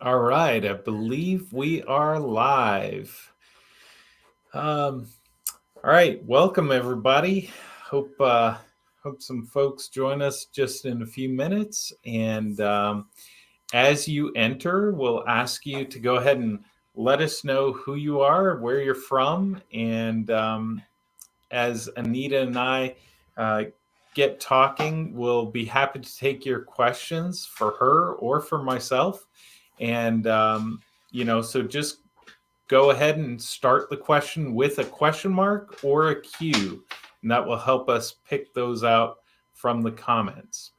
All right, I believe we are live. All right, welcome everybody. Hope some folks join us just in a few minutes. And as you enter, we'll ask you to go ahead and let us know who you are, where you're from, and as Anita and I get talking, we'll be happy to take your questions for her or for myself. And, so just go ahead and start the question with a question mark or a Q, and that will help us pick those out from the comments.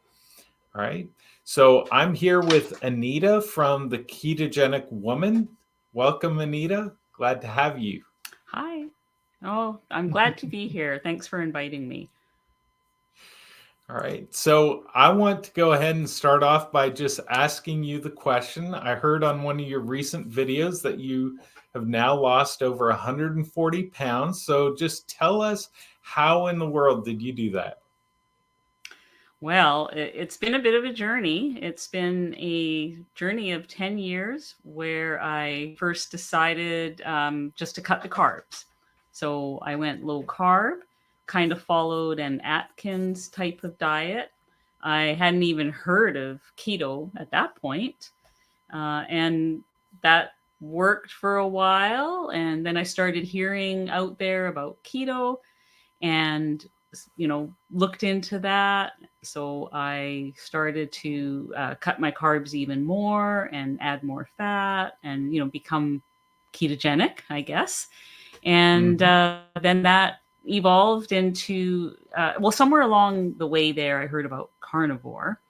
All right. So I'm here with Anita from the KetogenicWoman. Welcome, Anita. Glad to have you. Hi. Oh, I'm glad to be here. Thanks for inviting me. All right. So I want to go ahead and start off by just asking you the question. I heard on one of your recent videos that you have now lost over 140 pounds. So just tell us, how in the world did you do that? Well, it's been a bit of a journey. It's been a journey of 10 years where I first decided just to cut the carbs. So I went low carb, kind of followed an Atkins type of diet. I hadn't even heard of keto at that point. And that worked for a while. And then I started hearing out there about keto and looked into that. So I started to cut my carbs even more and add more fat and become ketogenic, I guess. And then that evolved into somewhere along the way there I heard about carnivore,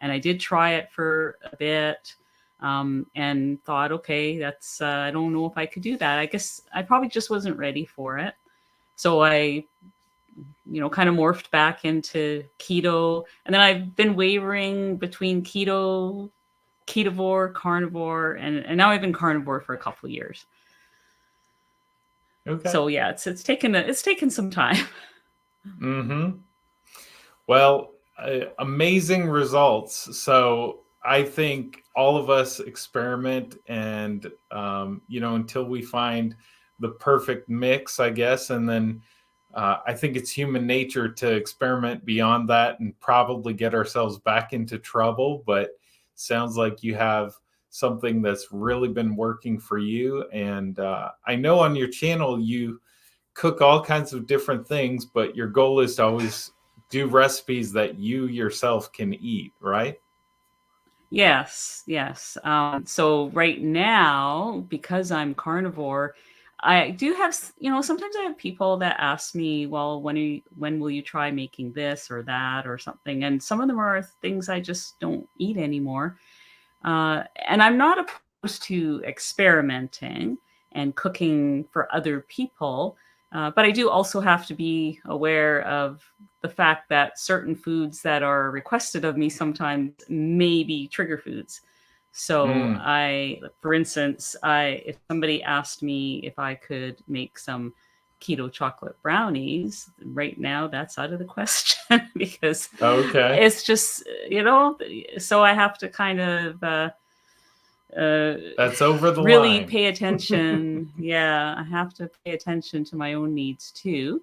and I did try it for a bit. And thought, okay, that's I don't know if I could do that. I guess I probably just wasn't ready for it. So I kind of morphed back into keto. And then I've been wavering between keto, ketovore, carnivore, and now I've been carnivore for a couple of years. Okay. So yeah, it's taken some time. Well, amazing results. So I think all of us experiment and, until we find the perfect mix, I guess. And then I think it's human nature to experiment beyond that and probably get ourselves back into trouble. But sounds like you have something that's really been working for you. And I know on your channel you cook all kinds of different things, but your goal is to always do recipes that you yourself can eat, right? Yes. So right now, because I'm carnivore, I do have, sometimes I have people that ask me, well, when will you try making this or that or something? And some of them are things I just don't eat anymore. And I'm not opposed to experimenting and cooking for other people. But I do also have to be aware of the fact that certain foods that are requested of me sometimes may be trigger foods. So for instance, if somebody asked me if I could make some keto chocolate brownies, right now that's out of the question because it's just, so I have to kind of that's over the really line. pay attention. Yeah, I have to pay attention to my own needs too.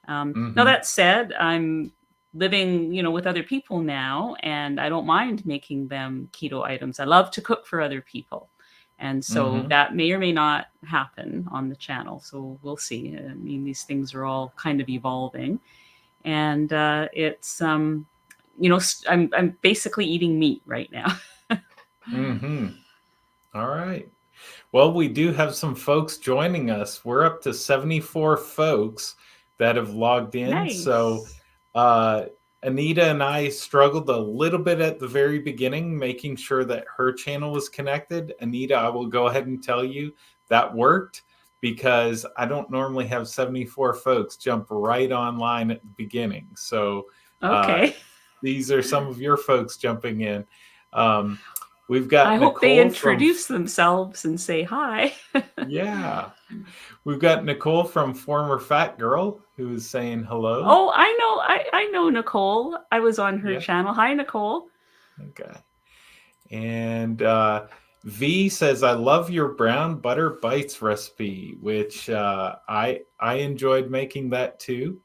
Now that said, I'm living, with other people now, and I don't mind making them keto items. I love to cook for other people. And so that may or may not happen on the channel. So we'll see. I mean, these things are all kind of evolving. And it's, I'm basically eating meat right now. All right. Well, we do have some folks joining us. We're up to 74 folks that have logged in. Nice. So Anita and I struggled a little bit at the very beginning, making sure that her channel was connected. Anita, I will go ahead and tell you that worked because I don't normally have 74 folks jump right online at the beginning. So okay. These are some of your folks jumping in. We've got I Nicole hope they introduce themselves and say hi. Yeah. We've got Nicole from Former Fat Girl who is saying hello. Oh, I know Nicole. I was on her channel. Hi, Nicole. Okay. And V says, I love your brown butter bites recipe, which I enjoyed making that too.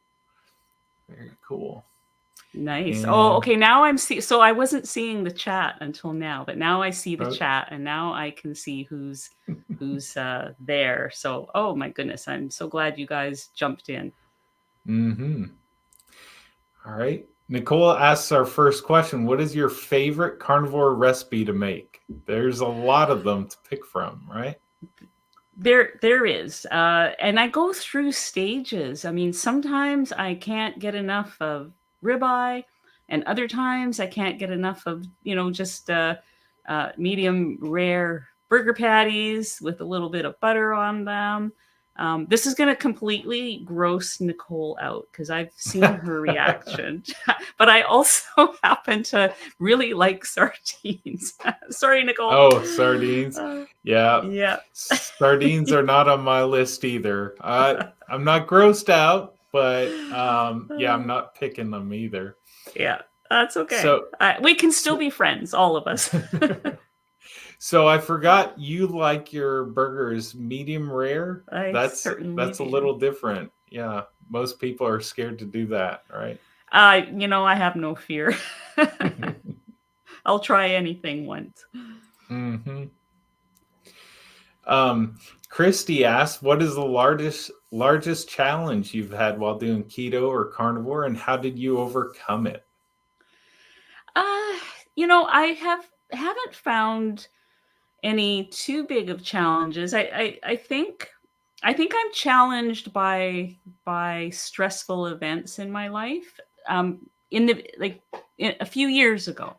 Very cool. Nice. And, Oh, okay. Now I'm so I wasn't seeing the chat until now, but now I see the oh, chat, and now I can see who's there. So, oh my goodness, I'm so glad you guys jumped in. mm-hmm. All right. Nicole asks our first question. What is your favorite carnivore recipe to make? There's a lot of them to pick from, right? There is, and I go through stages. I mean, sometimes I can't get enough of ribeye, and other times I can't get enough of just medium rare burger patties with a little bit of butter on them. This is going to completely gross Nicole out because I've seen her reaction, but I also happen to really like sardines. Sorry, Nicole. Oh, sardines. Yeah. Yeah. Sardines are not on my list either. I'm not grossed out, but yeah, I'm not picking them either. Yeah, that's okay. So we can still be friends, all of us. So I forgot you like your burgers medium rare. That's a little different. Yeah, most people are scared to do that, right? I have no fear. I'll try anything once. Mm-hmm. Christy asked, what is the largest challenge you've had while doing keto or carnivore, and how did you overcome it? I haven't found any too big of challenges. I think I'm challenged by stressful events in my life. A few years ago.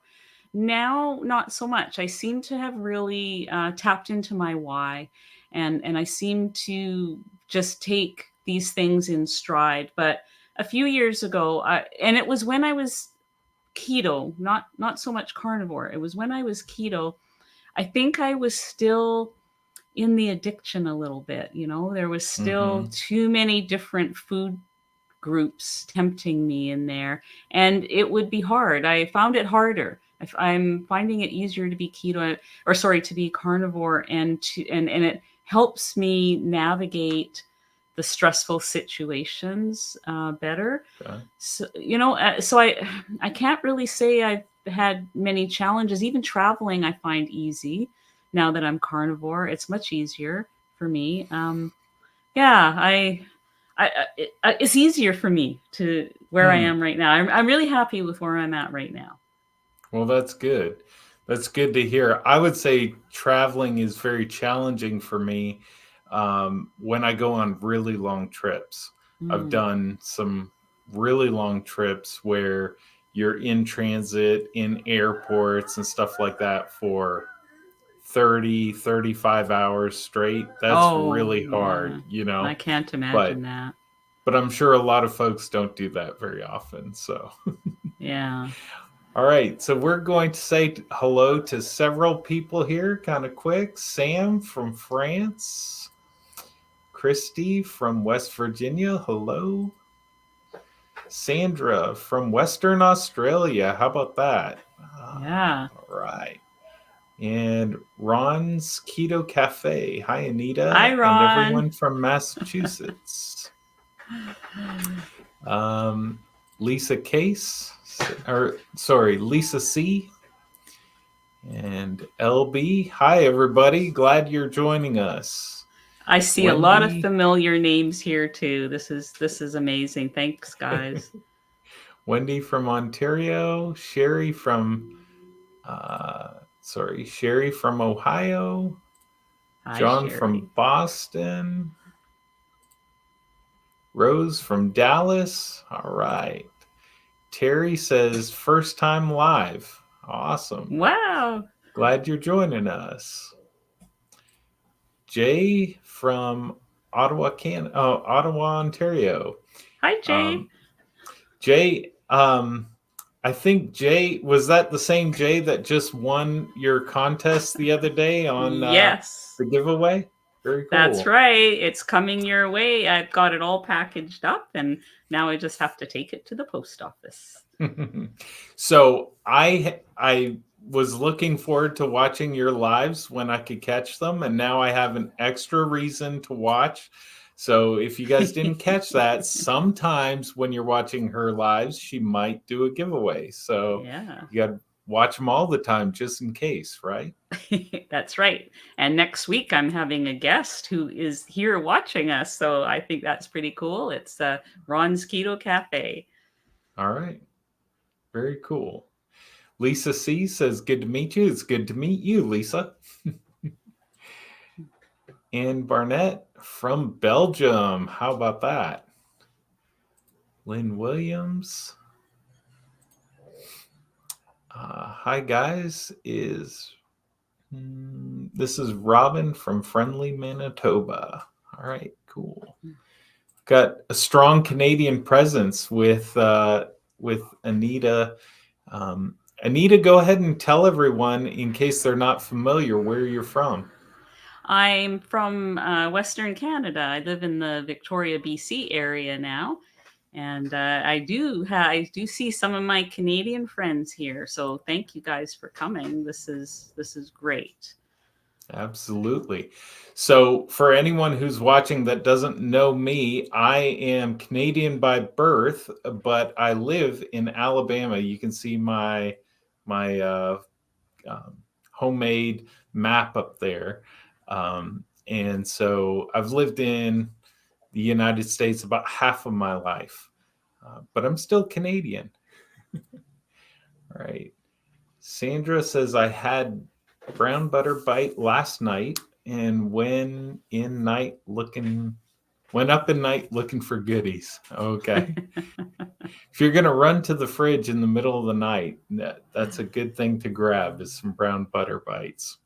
Now, not so much. I seem to have really tapped into my why, and I seem to just take these things in stride. But a few years ago, and it was when I was keto, not so much carnivore. It was when I was keto. I think I was still in the addiction a little bit. There was still too many different food groups tempting me in there, and it would be hard. I found it harder. I'm finding it easier to be to be carnivore, and it helps me navigate the stressful situations better. Okay. So so I can't really say I've had many challenges. Even traveling, I find easy now that I'm carnivore. It's much easier for me. It's easier for me to where I am right now. I'm really happy with where I'm at right now. Well, that's good. That's good to hear. I would say traveling is very challenging for me when I go on really long trips. I've done some really long trips where you're in transit in airports and stuff like that for 30, 35 hours straight. That's really hard, I can't imagine that. But I'm sure a lot of folks don't do that very often. So, yeah. All right. So we're going to say hello to several people here kind of quick. Sam from France. Christy from West Virginia. Hello. Sandra from Western Australia. How about that? Yeah. All right. And Ron's Keto Cafe. Hi, Anita. Hi, Ron. And everyone from Massachusetts. Lisa Case. Lisa C. And LB. Hi, everybody. Glad you're joining us. I see Wendy. A lot of familiar names here, too. This is amazing. Thanks, guys. Wendy from Ontario. Sherry from Ohio. Hi, John Sherry. from Boston. Rose from Dallas. All right. Terry says, first time live. Awesome. Wow. Glad you're joining us. Jay from Ottawa, Ontario. Hi, Jay. Jay, I think Jay, was that the same Jay that just won your contest the other day on yes. The giveaway? Very cool. That's right. It's coming your way. I've got it all packaged up, and now I just have to take it to the post office. So I was looking forward to watching your lives when I could catch them, and now I have an extra reason to watch. So if you guys didn't catch that, sometimes when you're watching her lives, she might do a giveaway. So Yeah. you got to watch them all the time just in case, right? That's right. And next week I'm having a guest who is here watching us. So I think that's pretty cool. It's Ron's Keto Cafe. All right. Very cool. Lisa C says, good to meet you. It's good to meet you, Lisa. And Barnett from Belgium. How about that? Lynn Williams. Hi, guys. This is Robin from friendly Manitoba. All right, cool. Got a strong Canadian presence with Anita. Anita, go ahead and tell everyone, in case they're not familiar, where you're from. I'm from Western Canada. I live in the Victoria, BC area now. And I do see some of my Canadian friends here. So thank you guys for coming. This is great. Absolutely. So for anyone who's watching that doesn't know me, I am Canadian by birth, but I live in Alabama. You can see my homemade map up there. And so I've lived in the United States about half of my life, but I'm still Canadian. All right. Sandra says, I had brown butter bite last night and went up in night looking for goodies. Okay. If you're going to run to the fridge in the middle of the night, that's a good thing to grab, is some brown butter bites.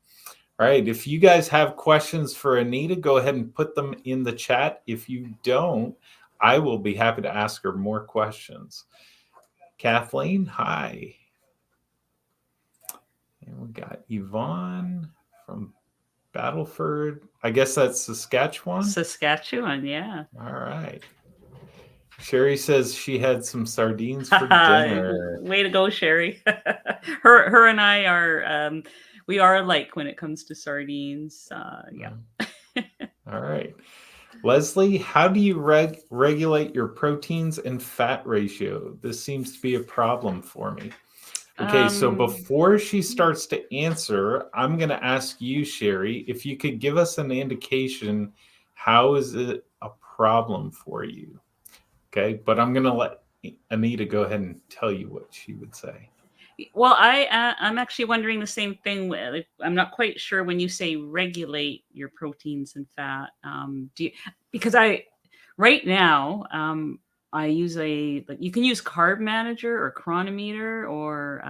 All right. If you guys have questions for Anita, go ahead and put them in the chat. If you don't, I will be happy to ask her more questions. Kathleen, hi. And we got Yvonne from Battleford. I guess that's Saskatchewan. Saskatchewan, yeah. All right. Sherry says she had some sardines for dinner. Way to go, Sherry. her and I are we are alike when it comes to sardines. Yeah. All right. Leslie, how do you regulate your proteins and fat ratio? This seems to be a problem for me. Okay, so before she starts to answer, I'm going to ask you, Sherry, if you could give us an indication, how is it a problem for you? Okay, but I'm going to let Anita go ahead and tell you what she would say. Well, I'm actually wondering the same thing. I'm not quite sure when you say regulate your proteins and fat. Because right now, I use you can use Carb Manager or Chronometer or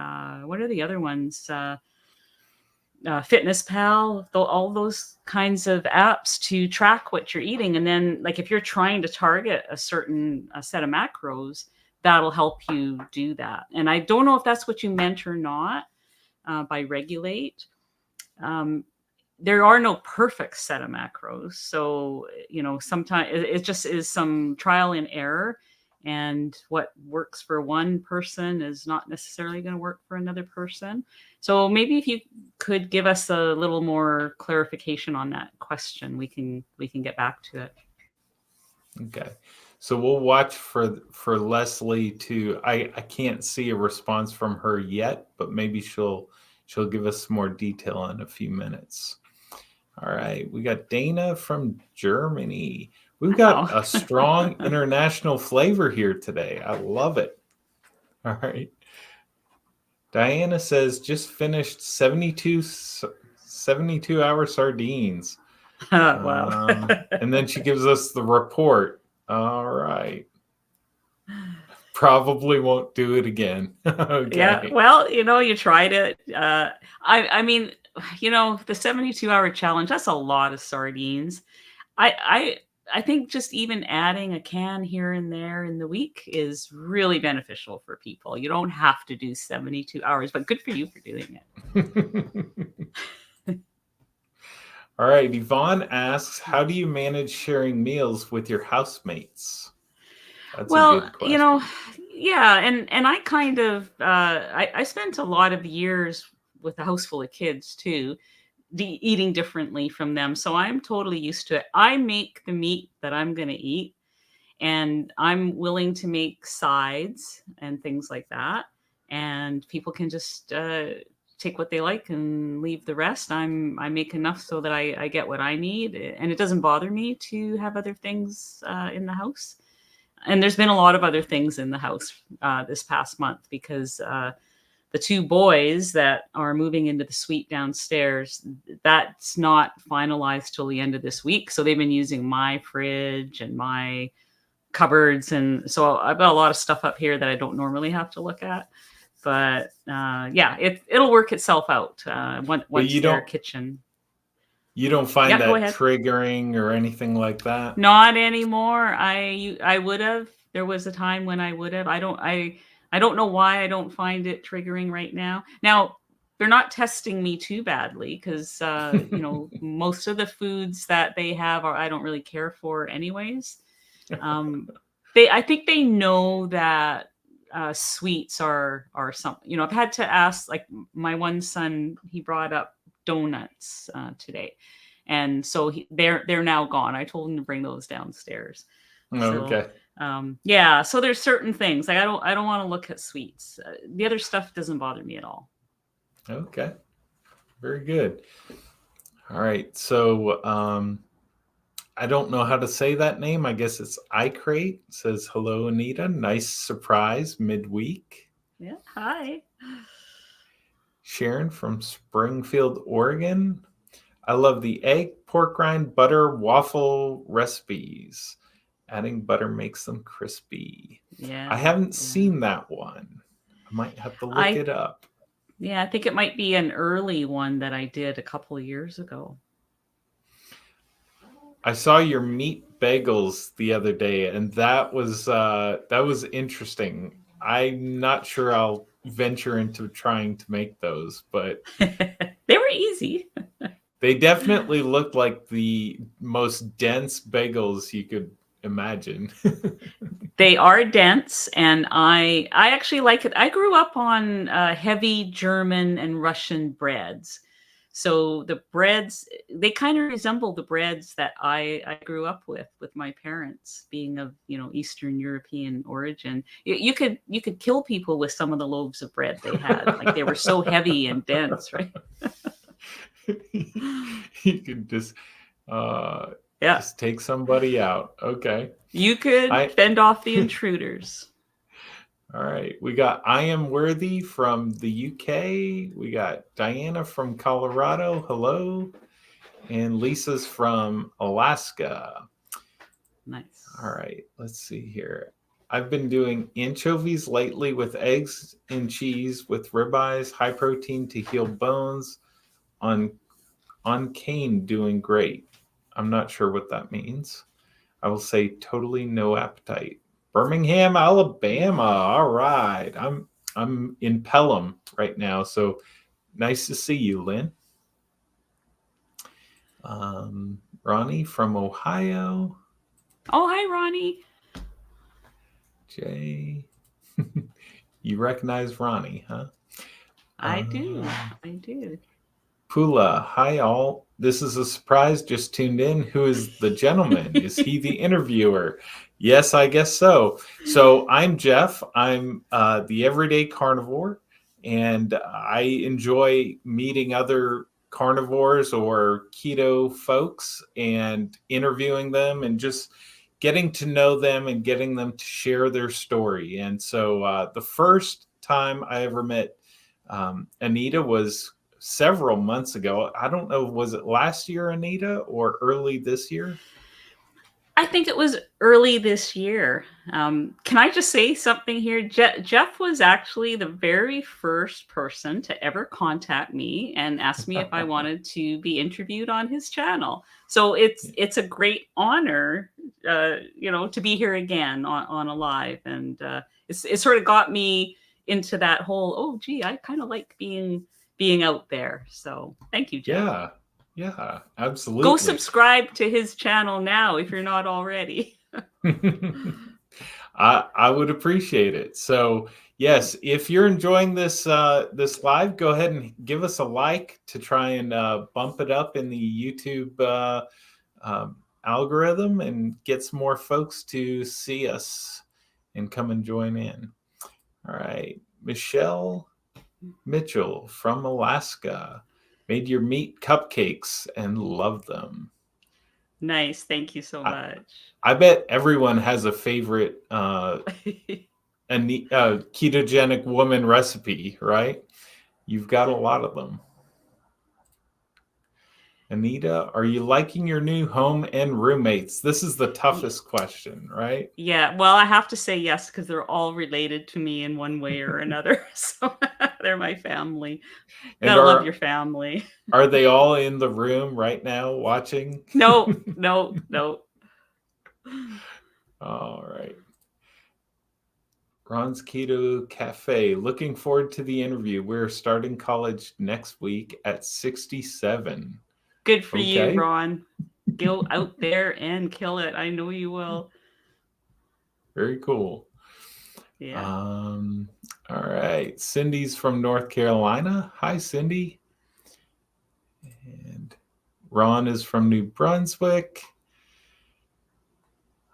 what are the other ones? Fitness Pal, all those kinds of apps to track what you're eating. And then like if you're trying to target a certain set of macros, that'll help you do that. And I don't know if that's what you meant or not by regulate. There are no perfect set of macros. So, sometimes it just is some trial and error. And what works for one person is not necessarily going to work for another person. So maybe if you could give us a little more clarification on that question, we can get back to it. Okay. So we'll watch for Leslie to. I can't see a response from her yet, but maybe she'll give us some more detail in a few minutes. All right, we got Dana from Germany. We've got a strong international flavor here today. I love it. All right. Diana says, just finished 72-hour sardines. Wow. And then she gives us the report. All right. Probably won't do it again. Okay. Yeah. Well, you tried it. I mean, the 72-hour challenge, that's a lot of sardines. I think just even adding a can here and there in the week is really beneficial for people. You don't have to do 72 hours, but good for you for doing it. All right. Yvonne asks, how do you manage sharing meals with your housemates? That's a good question. Yeah. And I kind of, I spent a lot of years with a house full of kids too, eating differently from them. So I'm totally used to it. I make the meat that I'm going to eat, and I'm willing to make sides and things like that. And people can just take what they like and leave the rest. I make enough so that I get what I need, and it doesn't bother me to have other things in the house. And there's been a lot of other things in the house this past month because the two boys that are moving into the suite downstairs, that's not finalized till the end of this week. So they've been using my fridge and my cupboards. And so I've got a lot of stuff up here that I don't normally have to look at. But yeah, it'll work itself out once their kitchen. You don't find that triggering or anything like that? Not anymore. I would have. There was a time when I would have. I don't know why I don't find it triggering right now. Now, they're not testing me too badly because most of the foods that they have I don't really care for anyways. I think they know that sweets are something. I've had to ask, like my one son, he brought up donuts today, and so they're now gone. I told him to bring those downstairs. Okay. Yeah, so there's certain things like I don't want to look at sweets. The other stuff doesn't bother me at all. Okay, very good. All right, so I don't know how to say that name. I guess it's iCrate. It says, hello, Anita. Nice surprise midweek. Yeah, hi. Sharon from Springfield, Oregon. I love the egg, pork rind, butter, waffle recipes. Adding butter makes them crispy. Yeah. I haven't seen that one. I might have to look it up. Yeah, I think it might be an early one that I did a couple of years ago. I saw your meat bagels the other day, and that was interesting. I'm not sure I'll venture into trying to make those, but they were easy. They definitely looked like the most dense bagels you could imagine. They are dense, and I actually like it. I grew up on heavy German and Russian breads. So the breads, they kind of resemble the breads that I grew up with my parents being of, Eastern European origin. You could kill people with some of the loaves of bread they had. Like they were so heavy and dense, right? You could just take somebody out. Okay. You could fend off the intruders. All right. We got I Am Worthy from the UK. We got Diana from Colorado. Hello. And Lisa's from Alaska. Nice. All right. Let's see here. I've been doing anchovies lately with eggs and cheese with ribeyes, high protein to heal bones. On cane, doing great. I'm not sure what that means. I will say totally no appetite. Birmingham, Alabama. All right. I'm in Pelham right now, so nice to see you, Lynn. Ronnie from Ohio. Oh, hi, Ronnie. Jay. You recognize Ronnie, huh? I do. Pula, hi all. This is a surprise. Just tuned in. Who is the gentleman? Is he the interviewer? Yes, I guess so. So I'm Jeff. I'm the everyday carnivore, and I enjoy meeting other carnivores or keto folks and interviewing them and just getting to know them and getting them to share their story. And so the first time I ever met Anita was several months ago. I don't know, was it last year, Anita, or early this year? I think it was early this year. Can I just say something here? Jeff was actually the very first person to ever contact me and ask me if I wanted to be interviewed on his channel. So it's a great honor, to be here again on a live, and it sort of got me into that whole, oh, gee, I kind of like being out there. So thank you, Jeff. Yeah, absolutely. Go subscribe to his channel now if you're not already. I would appreciate it. So yes, if you're enjoying this live, go ahead and give us a like to try and bump it up in the YouTube algorithm and get some more folks to see us and come and join in. All right, Michelle Mitchell from Alaska made your meat cupcakes and love them. Nice. Thank you so much. I bet everyone has a favorite ketogenic woman recipe, right? You've got a lot of them. Anita, are you liking your new home and roommates? This is the toughest question, right? Yeah, well, I have to say yes because they're all related to me in one way or another. So they're my family. And Gotta love your family. Are they all in the room right now watching? No. All right. Ron's Keto Cafe. Looking forward to the interview. We're starting college next week at 67. Good for you, Ron. Go out there and kill it. I know you will. Very cool. Yeah. All right. Cindy's from North Carolina. Hi, Cindy. And Ron is from New Brunswick.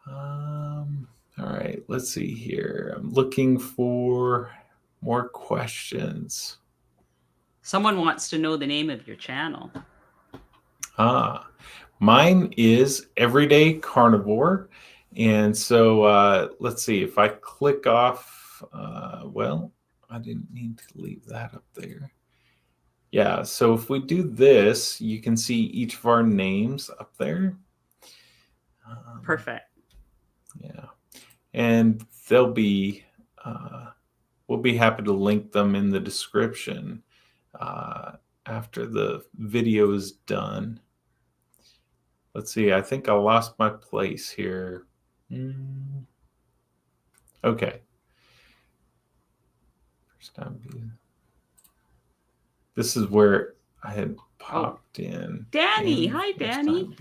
All right, let's see here. I'm looking for more questions. Someone wants to know the name of your channel. Mine is Everyday Carnivore. And so let's see if I click off, well, I didn't need to leave that up there. Yeah, so if we do this, you can see each of our names up there. Perfect. Yeah. And they'll be, we'll be happy to link them in the description after the video is done. Let's see, I think I lost my place here. Okay. First time view. This is where I had popped in. Danny, hi Danny.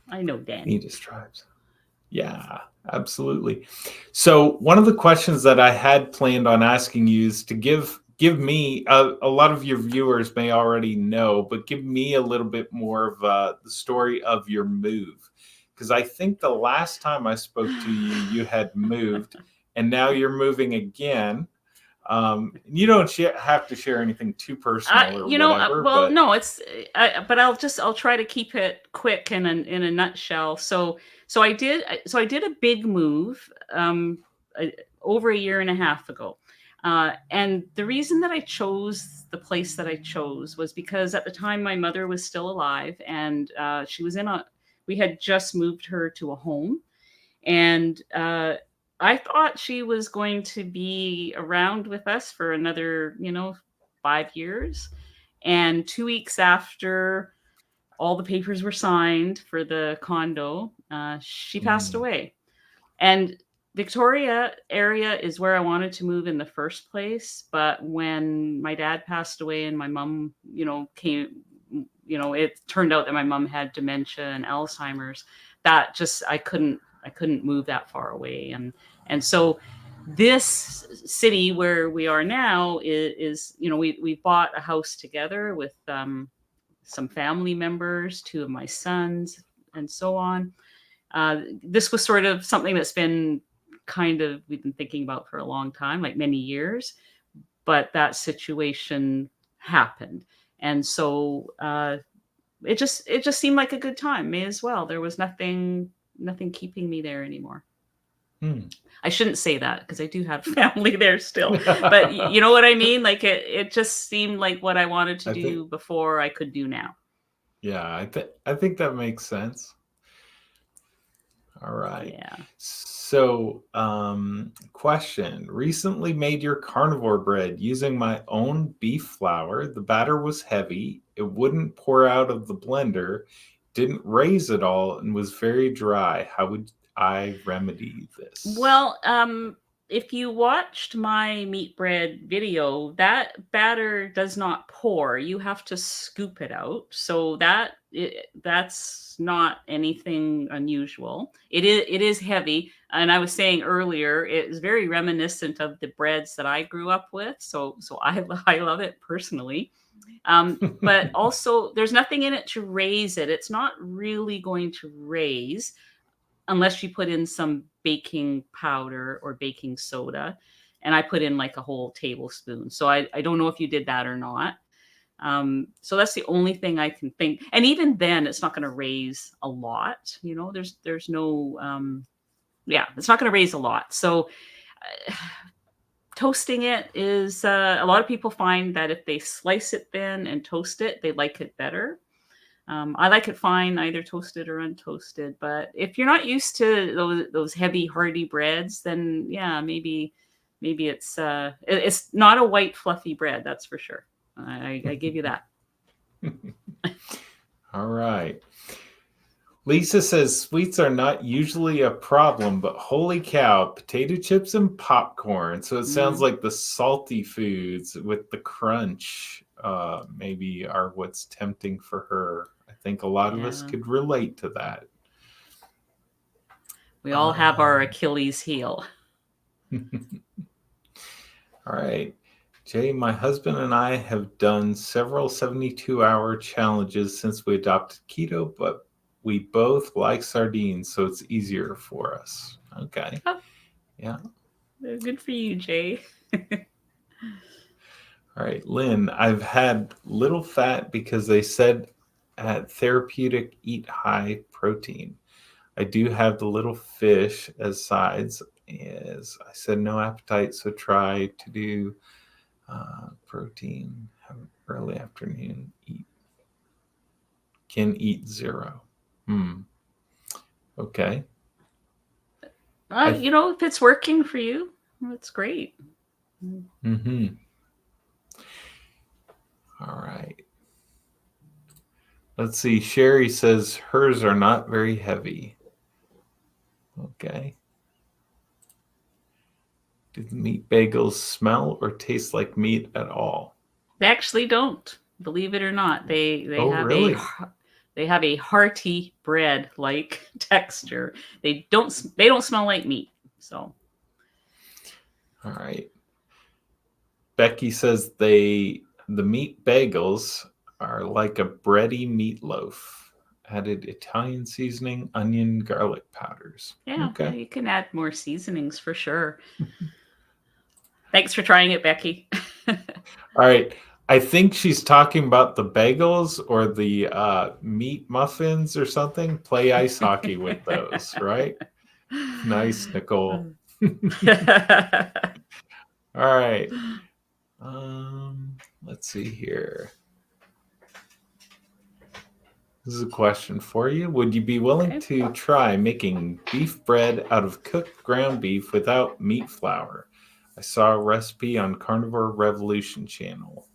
I know Danny. Anita Stripes. Yeah, absolutely. So one of the questions that I had planned on asking you is to give me a lot of your viewers may already know, but give me a little bit more of the story of your move, because I think the last time I spoke to you, you had moved, and now you're moving again. You don't have to share anything too personal or whatever. Well, no, it's. But I'll try to keep it quick in a nutshell. So I did a big move over a year and a half ago. And the reason that I chose the place that I chose was because at the time my mother was still alive, and she was we had just moved her to a home, and I thought she was going to be around with us for another, 5 years. And 2 weeks after all the papers were signed for the condo, she passed away. And Victoria area is where I wanted to move in the first place. But when my dad passed away and my mom, came, it turned out that my mom had dementia and Alzheimer's. That just, I couldn't move that far away. And so this city where we are now is we bought a house together with some family members, 2 of my sons, and so on. This was sort of something that's been we've been thinking about for a long time, like many years, but that situation happened. And so it just seemed like a good time. May as well. There was nothing keeping me there anymore. I shouldn't say that because I do have family there still, but you know what I mean? Like it just seemed like what I wanted to do before I could do now. Yeah, I think that makes sense. All right. Yeah. So, question. Recently made your carnivore bread using my own beef flour. The batter was heavy. It wouldn't pour out of the blender. Didn't raise at all and was very dry. How would I remedy this? Well, if you watched my meat bread video, that batter does not pour. You have to scoop it out. So that's not anything unusual. It is heavy, and I was saying earlier, it is very reminiscent of the breads that I grew up with. So I love it personally. But also, there's nothing in it to raise it. It's not really going to raise unless you put in some baking powder or baking soda. And I put in like a whole tablespoon. So I don't know if you did that or not. So that's the only thing I can think. And even then, it's not going to raise a lot. There's no, yeah, it's not going to raise a lot. So toasting it is, a lot of people find that if they slice it thin and toast it, they like it better. I like it fine, either toasted or untoasted. But if you're not used to those heavy, hearty breads, then yeah, maybe it's not a white, fluffy bread. That's for sure. I give you that. All right. Lisa says sweets are not usually a problem, but holy cow, potato chips and popcorn. So it sounds like the salty foods with the crunch maybe are what's tempting for her. I think a lot of us could relate to that. We all have our Achilles heel. All right. Jay, my husband and I have done several 72-hour challenges since we adopted keto, but we both like sardines, so it's easier for us. Okay. Oh, yeah. Good for you, Jay. All right, Lynn, I've had little fat because they said at therapeutic eat high protein. I do have the little fish as sides. As I said, no appetite, so try to do protein, have early afternoon, can eat 0. Okay. If it's working for you, that's great. Mm-hmm. All right. Let's see. Sherry says hers are not very heavy. Okay. Do the meat bagels smell or taste like meat at all? They actually don't, believe it or not. They have really? They have a hearty bread-like texture. They don't smell like meat. So. All right. Becky says the meat bagels are like a bready meatloaf. Added Italian seasoning, onion, garlic powders. Yeah, okay. Yeah, you can add more seasonings for sure. Thanks for trying it, Becky. All right. I think she's talking about the bagels or the meat muffins or something. Play ice hockey with those, right? Nice, Nicole. All right. Let's see here. This is a question for you. Would you be willing to try making beef bread out of cooked ground beef without meat flour? I saw a recipe on Carnivore Revolution channel.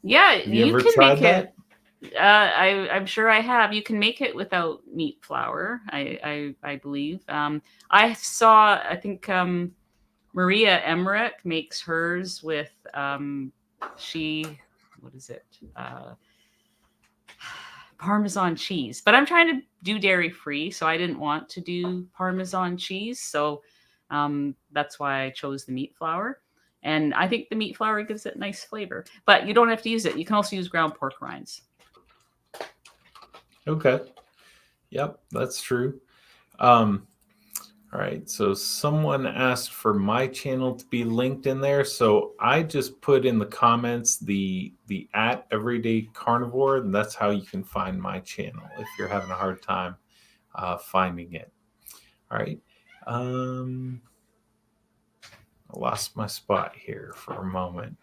Yeah, have you ever tried that? I'm sure I have. You can make it without meat flour, I believe. I saw, I think Maria Emmerich makes hers with, what is it? Parmesan cheese. But I'm trying to do dairy free, so I didn't want to do Parmesan cheese. So that's why I chose the meat flour. And I think the meat flour gives it nice flavor. But you don't have to use it. You can also use ground pork rinds. Okay. Yep, that's true. All right, so someone asked for my channel to be linked in there, so I just put in the comments the at Everyday Carnivore, and that's how you can find my channel if you're having a hard time finding it. All right. I lost my spot here for a moment.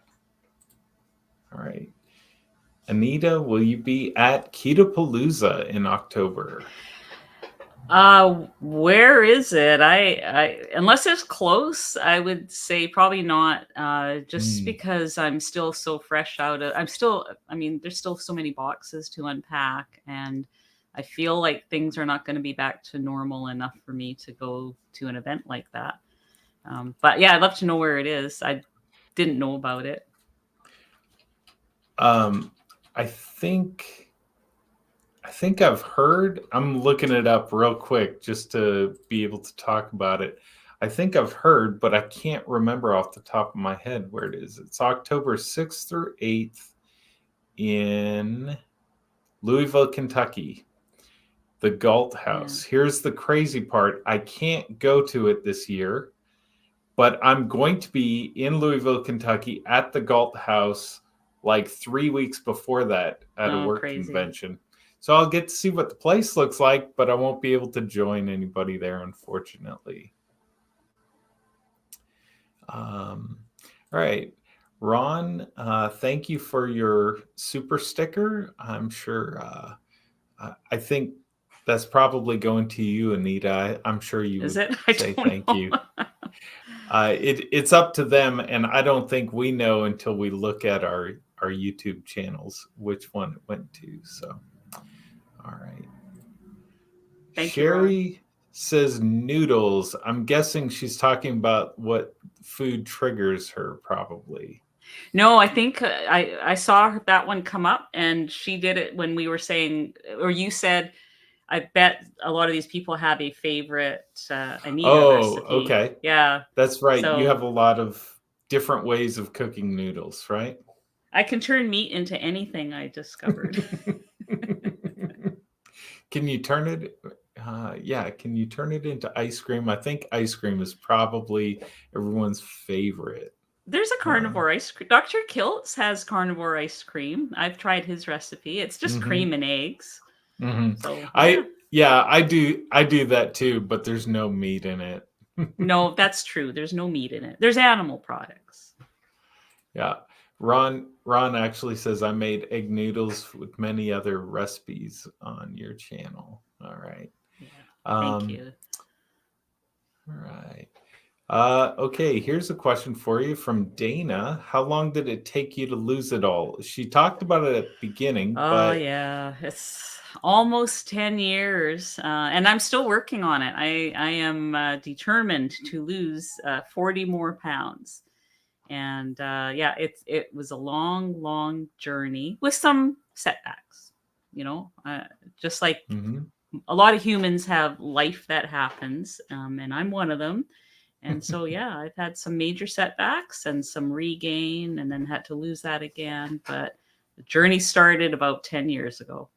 All right. Anita, will you be at Ketopalouza in October? Where is it? I unless it's close, I would say probably not. Just because I'm still so fresh out of. There's still so many boxes to unpack, and I feel like things are not going to be back to normal enough for me to go to an event like that. But yeah, I'd love to know where it is. I didn't know about it. I think I've heard. I'm looking it up real quick just to be able to talk about it. I think I've heard, but I can't remember off the top of my head where it is. It's October 6th through 8th in Louisville, Kentucky. The Galt House. Yeah. Here's the crazy part. I can't go to it this year, but I'm going to be in Louisville, Kentucky at the Galt House like 3 weeks before that at a Oh, work crazy. convention. So I'll get to see what the place looks like, but I won't be able to join anybody there, unfortunately. All right. Ron, thank you for your super sticker. I'm sure, I think that's probably going to you, Anita. I'm sure you Is would it? I say don't thank know. you. It's up to them, and I don't think we know until we look at our YouTube channels which one it went to. So, all right. Thank you, Ron. Sherry says noodles. I'm guessing she's talking about what food triggers her, probably. No, I think I saw that one come up, and she did it when we were saying, or you said, I bet a lot of these people have a favorite Anita recipe. Okay. Yeah. That's right. You have So a lot of different ways of cooking noodles, right? I can turn meat into anything, I discovered. Can you turn it? Yeah, can you turn it into ice cream? I think ice cream is probably everyone's favorite. There's a carnivore ice cream. Dr. Kiltz has carnivore ice cream. I've tried his recipe. It's just cream and eggs. So yeah. I do that too, but there's no meat in it. No, that's true. There's no meat in it. There's animal products. Yeah. Ron actually says I made egg noodles with many other recipes on your channel. All right. Yeah. Thank you. All right. Okay, here's a question for you from Dana. How long did it take you to lose it all? She talked about it at the beginning, Oh, yeah. It's almost 10 years. And I'm still working on it. I am determined to lose 40 more pounds. And yeah, it was a long journey with some setbacks, just like a lot of humans have life that happens, and I'm one of them. And so, yeah, I've had some major setbacks and some regain, and then had to lose that again. But the journey started about 10 years ago.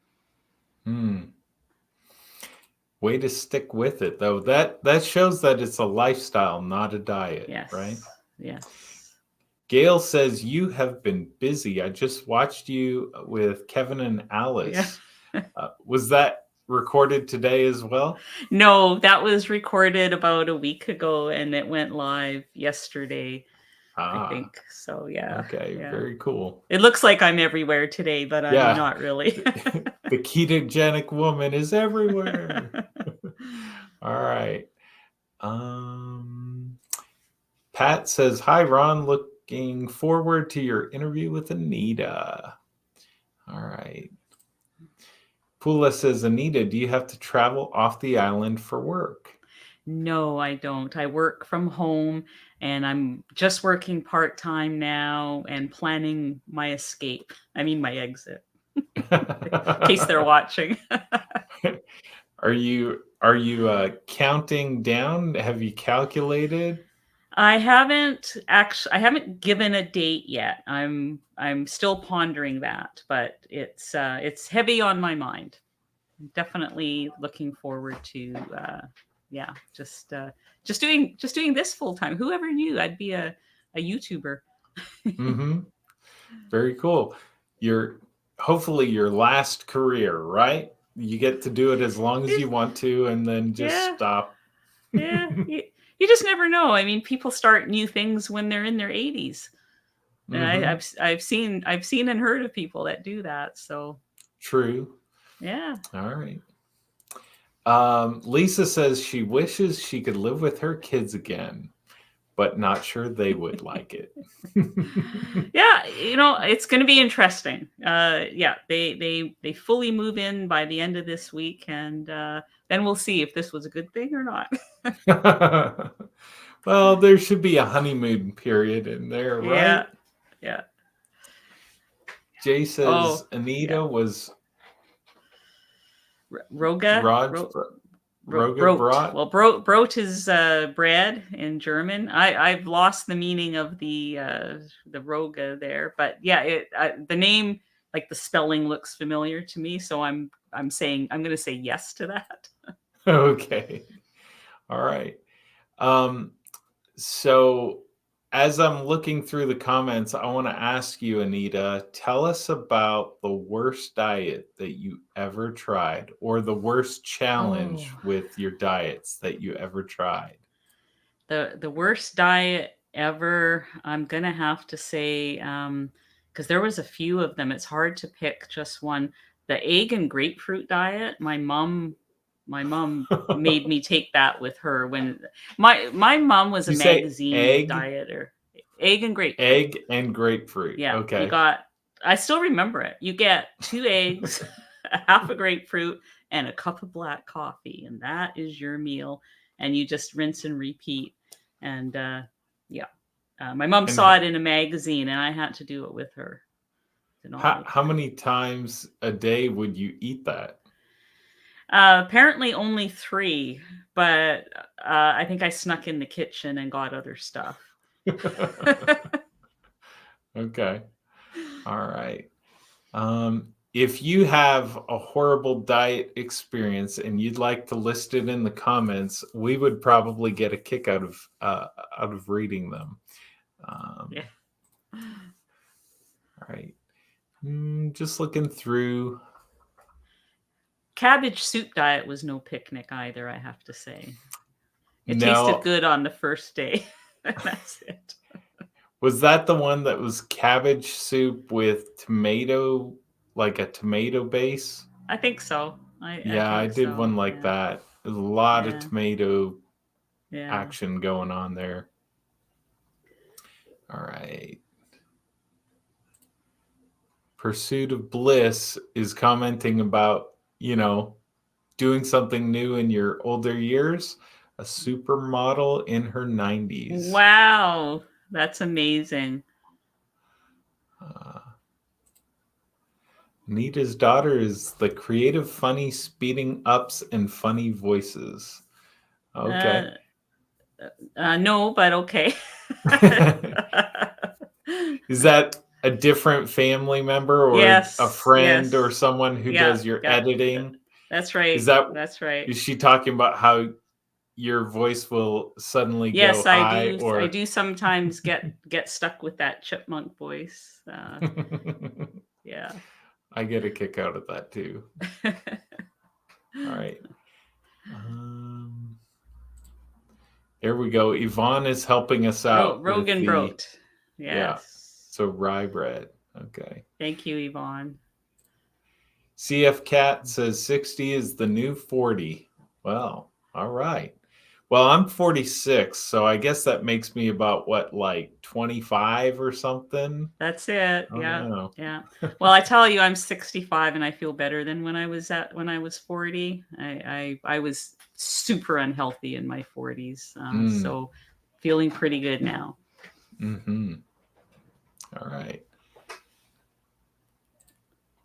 Way to stick with it, though. That shows that it's a lifestyle, not a diet, Yes. right? Yes. Gail says you have been busy. I just watched you with Kevin and Alice. Yeah. Was that recorded today as well? No, that was recorded about a week ago, and it went live yesterday. I think so. Yeah. Okay. Yeah. Very cool. It looks like I'm everywhere today, but I'm not really. The ketogenic woman is everywhere. All right. Pat says, "Hi, Ron. Looking forward to your interview with Anita." All right. Pula says, "Anita, do you have to travel off the island for work?" No, I don't. I work from home, and I'm just working part-time now and planning my escape. I mean, my exit, in case they're watching. Are you counting down? Have you calculated? I haven't given a date yet. I'm still pondering that, but it's heavy on my mind. I'm definitely looking forward to just doing this full time. Whoever knew I'd be a YouTuber. Very cool. Hopefully your last career, right? You get to do it as long as you want to, and then just stop. Yeah, you just never know. I mean, people start new things when they're in their 80s. And I've seen and heard of people that do that. So true. Yeah. All right. Lisa says she wishes she could live with her kids again, but not sure they would like it. Yeah, it's going to be interesting. Yeah, they fully move in by the end of this week, and then we'll see if this was a good thing or not. Well, there should be a honeymoon period in there, Yeah, right? yeah. Jay says Oh, yeah. Anita was Roga, Raj Roga brot. brought. Well, brot is bread in German. I've lost the meaning of the roga there, but yeah, the name, like the spelling, looks familiar to me, so I'm going to say yes to that. Okay. All right. Um, so as I'm looking through the comments, I want to ask you, Anita, tell us about the worst diet that you ever tried or the worst challenge Oh, with your diets that you ever tried. the worst diet ever. I'm gonna have to say, because there was a few of them. It's hard to pick just one. The egg and grapefruit diet. My mom made me take that with her when my mom was a You say magazine dieter. Egg and grapefruit. egg and grapefruit. Yeah, you Okay. got. I still remember it. You get 2 eggs, a half a grapefruit, and a cup of black coffee, and that is your meal. And you just rinse and repeat. And yeah, my mom And saw it in a magazine, and I had to do it with her. Did not like how it. many times a day would you eat that? Apparently only 3, but I think I snuck in the kitchen and got other stuff. Okay. All right. If you have a horrible diet experience and you'd like to list it in the comments, we would probably get a kick out of reading them. Yeah. All right. Just looking through. Cabbage soup diet was no picnic either, I have to say. It tasted No, good on the first day. That's it. was that the one that was cabbage soup with tomato, like a tomato base? I think so. I Yeah, I think did so. one like Yeah. that. There's a lot of Yeah. tomato Yeah. action going on there. All right. Pursuit of Bliss is commenting about, doing something new in your older years. A supermodel in her 90s. Wow. That's amazing. Uh, Anita's daughter is the creative, funny, speeding ups and funny voices. Okay. Uh, no, but okay. Is that a different family member or a Yes. friend or Yes. someone who Yeah. does your Yeah. editing? That's Is right. that That's right. is she talking about how your voice will suddenly go Yes, I high do. I or do sometimes get stuck with that chipmunk voice. Yeah. I get a kick out of that too. All right. There we go. Yvonne is helping us out with Rogan the, Brote. yeah. Yes. So rye bread. Okay. Thank you, Yvonne. CF Cat says 60 is the new 40. Well, all right. Well, I'm 46, so I guess that makes me about what, like 25 or something? That's it. I don't Yeah. know. Yeah. Well, I tell you, I'm 65 and I feel better than when I was 40. I was super unhealthy in my 40s. So feeling pretty good now. Mm-hmm. All right.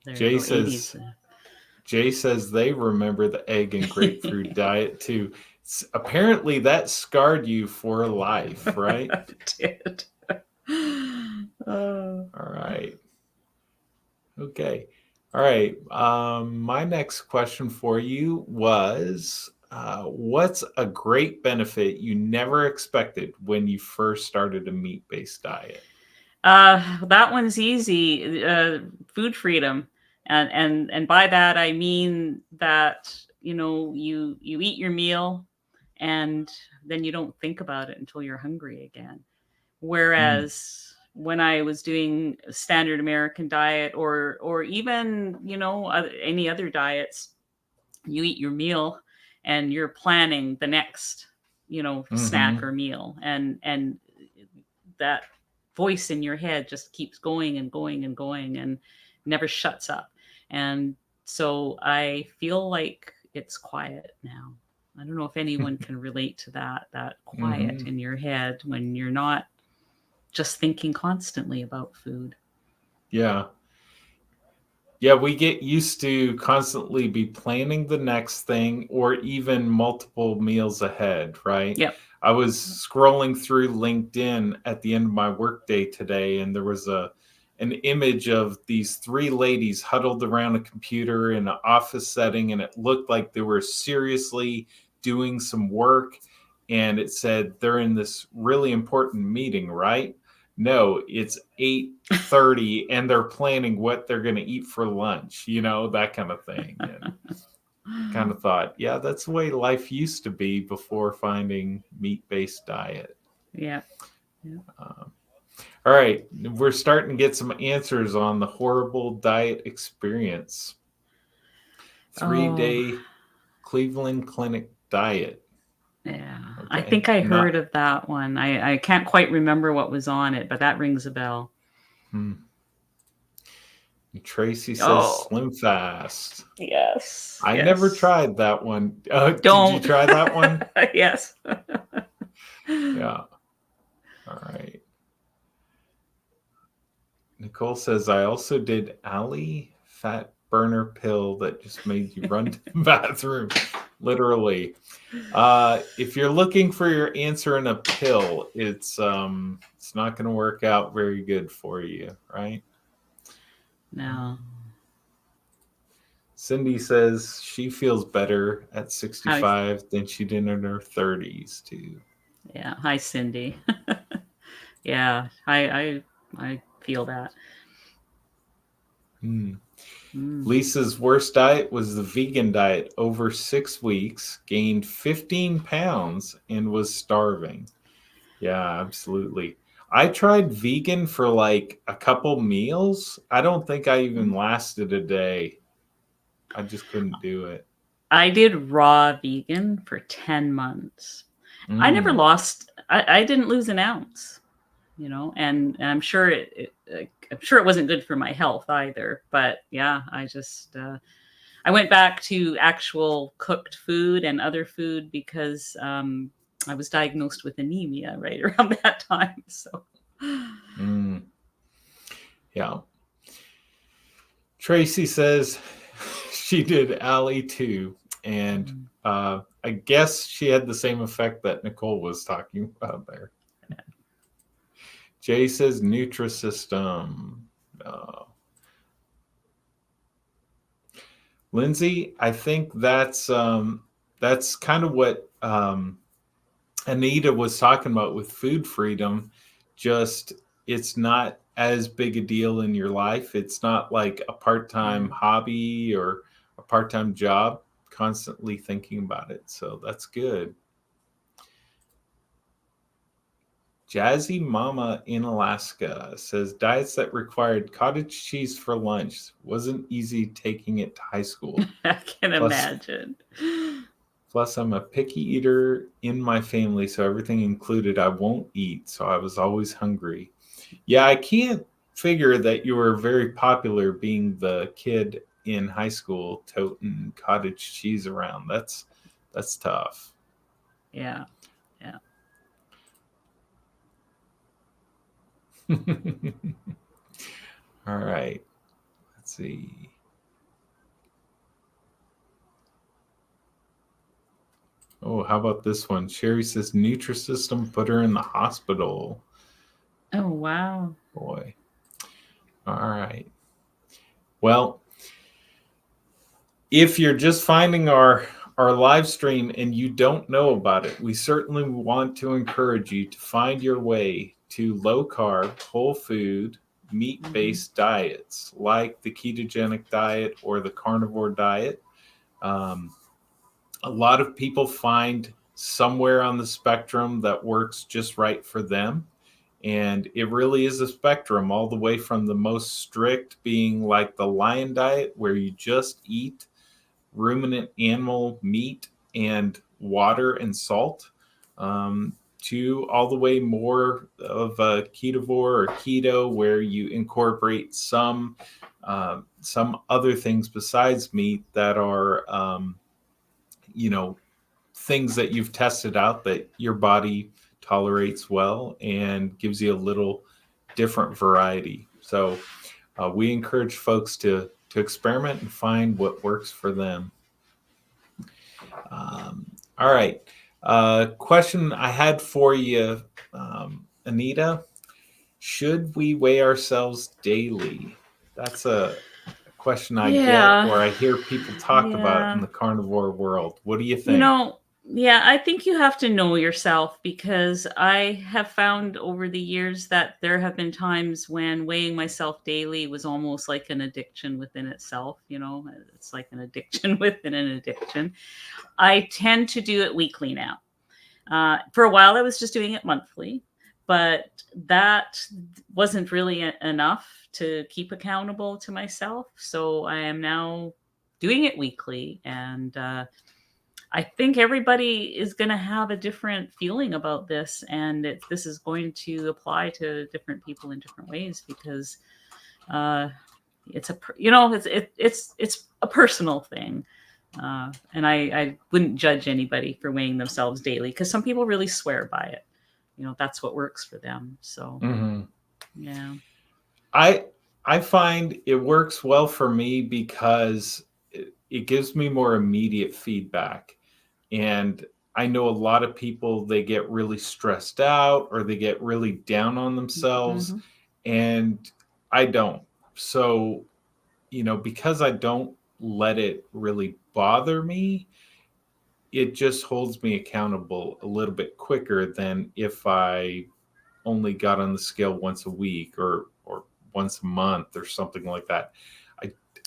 There you Jay go. says 80s. Jay says they remember the egg and grapefruit diet too. Apparently that scarred you for life, right? It did. All right. Okay. All right. My next question for you was what's a great benefit you never expected when you first started a meat-based diet? That one's easy. Food freedom, and by that I mean that you eat your meal, and then you don't think about it until you're hungry again. Mm, Whereas when I was doing a standard American diet, or even any other diets, you eat your meal, and you're planning the next snack mm-hmm. or meal, and that voice in your head just keeps going and going and going and never shuts up. And so I feel like it's quiet now. I don't know if anyone can relate to that quiet Mm-hmm. in your head when you're not just thinking constantly about food. Yeah. Yeah, we get used to constantly be planning the next thing or even multiple meals ahead, right? Yep. I was scrolling through LinkedIn at the end of my workday today, and there was an image of these three ladies huddled around a computer in an office setting, and it looked like they were seriously doing some work. And it said they're in this really important meeting, right? No, it's 8:30 and they're planning what they're going to eat for lunch, that kind of thing. And kind of thought, yeah, that's the way life used to be before finding meat-based diet. Yeah. All right, we're starting to get some answers on the horrible diet experience. 3-day Cleveland Clinic diet. Yeah. Okay. I think I heard of that one. I can't quite remember what was on it, but that rings a bell. Tracy says Slim Fast. Yes. I never tried that one. Did you try that one? Yes. Yeah. All right. Nicole says, I also did Ali fat burner pill that just made you run to the bathroom. Literally. If you're looking for your answer in a pill, it's not going to work out very good for you, right? No. Cindy says she feels better at 65 than she did in her 30s too. Yeah. Hi, Cindy. Yeah, I feel that. Lisa's worst diet was the vegan diet. Over 6 weeks, gained 15 pounds, and was starving. Yeah, absolutely. I tried vegan for like a couple meals. I don't think I even lasted a day. I just couldn't do it. I did raw vegan for 10 months. I never lost, I didn't lose an ounce, and I'm sure it wasn't good for my health either. But yeah, I went back to actual cooked food and other food because I was diagnosed with anemia right around that time. So, yeah. Tracy says she did Ali too, and I guess she had the same effect that Nicole was talking about there. Jay says Nutrisystem. Lindsay, I think that's kind of what Anita was talking about with food freedom. Just it's not as big a deal in your life. It's not like a part-time hobby or a part-time job, constantly thinking about it. So that's good. Jazzy Mama in Alaska says diets that required cottage cheese for lunch wasn't easy taking it to high school. I can imagine. Plus, I'm a picky eater in my family, so everything included I won't eat. So I was always hungry. Yeah, I can't figure that you were very popular being the kid in high school toting cottage cheese around. That's tough. Yeah. All right. Let's see. Oh, how about this one? Sherry says Nutrisystem put her in the hospital. Oh, wow. Boy. All right. Well, if you're just finding our live stream and you don't know about it, we certainly want to encourage you to find your way to low carb, whole food, meat-based diets like the ketogenic diet or the carnivore diet. A lot of people find somewhere on the spectrum that works just right for them. And it really is a spectrum, all the way from the most strict being like the lion diet, where you just eat ruminant animal meat and water and salt, to all the way more of a ketovore or keto, where you incorporate some other things besides meat that are things that you've tested out that your body tolerates well and gives you a little different variety. So we encourage folks to experiment and find what works for them. All right. Question I had for you, Anita. Should we weigh ourselves daily? That's a question I get, or I hear people talk about in the carnivore world. What do you think? Yeah, I think you have to know yourself, because I have found over the years that there have been times when weighing myself daily was almost like an addiction within itself. It's like an addiction within an addiction. I tend to do it weekly now. For a while, I was just doing it monthly, but that wasn't really enough to keep accountable to myself. So I am now doing it weekly, and I think everybody is going to have a different feeling about this, and this is going to apply to different people in different ways, because it's a personal thing. And I wouldn't judge anybody for weighing themselves daily, because some people really swear by it. That's what works for them. So, yeah. I find it works well for me because it gives me more immediate feedback. And I know a lot of people, they get really stressed out or they get really down on themselves, and I don't. So, because I don't let it really bother me, it just holds me accountable a little bit quicker than if I only got on the scale once a week or once a month or something like that.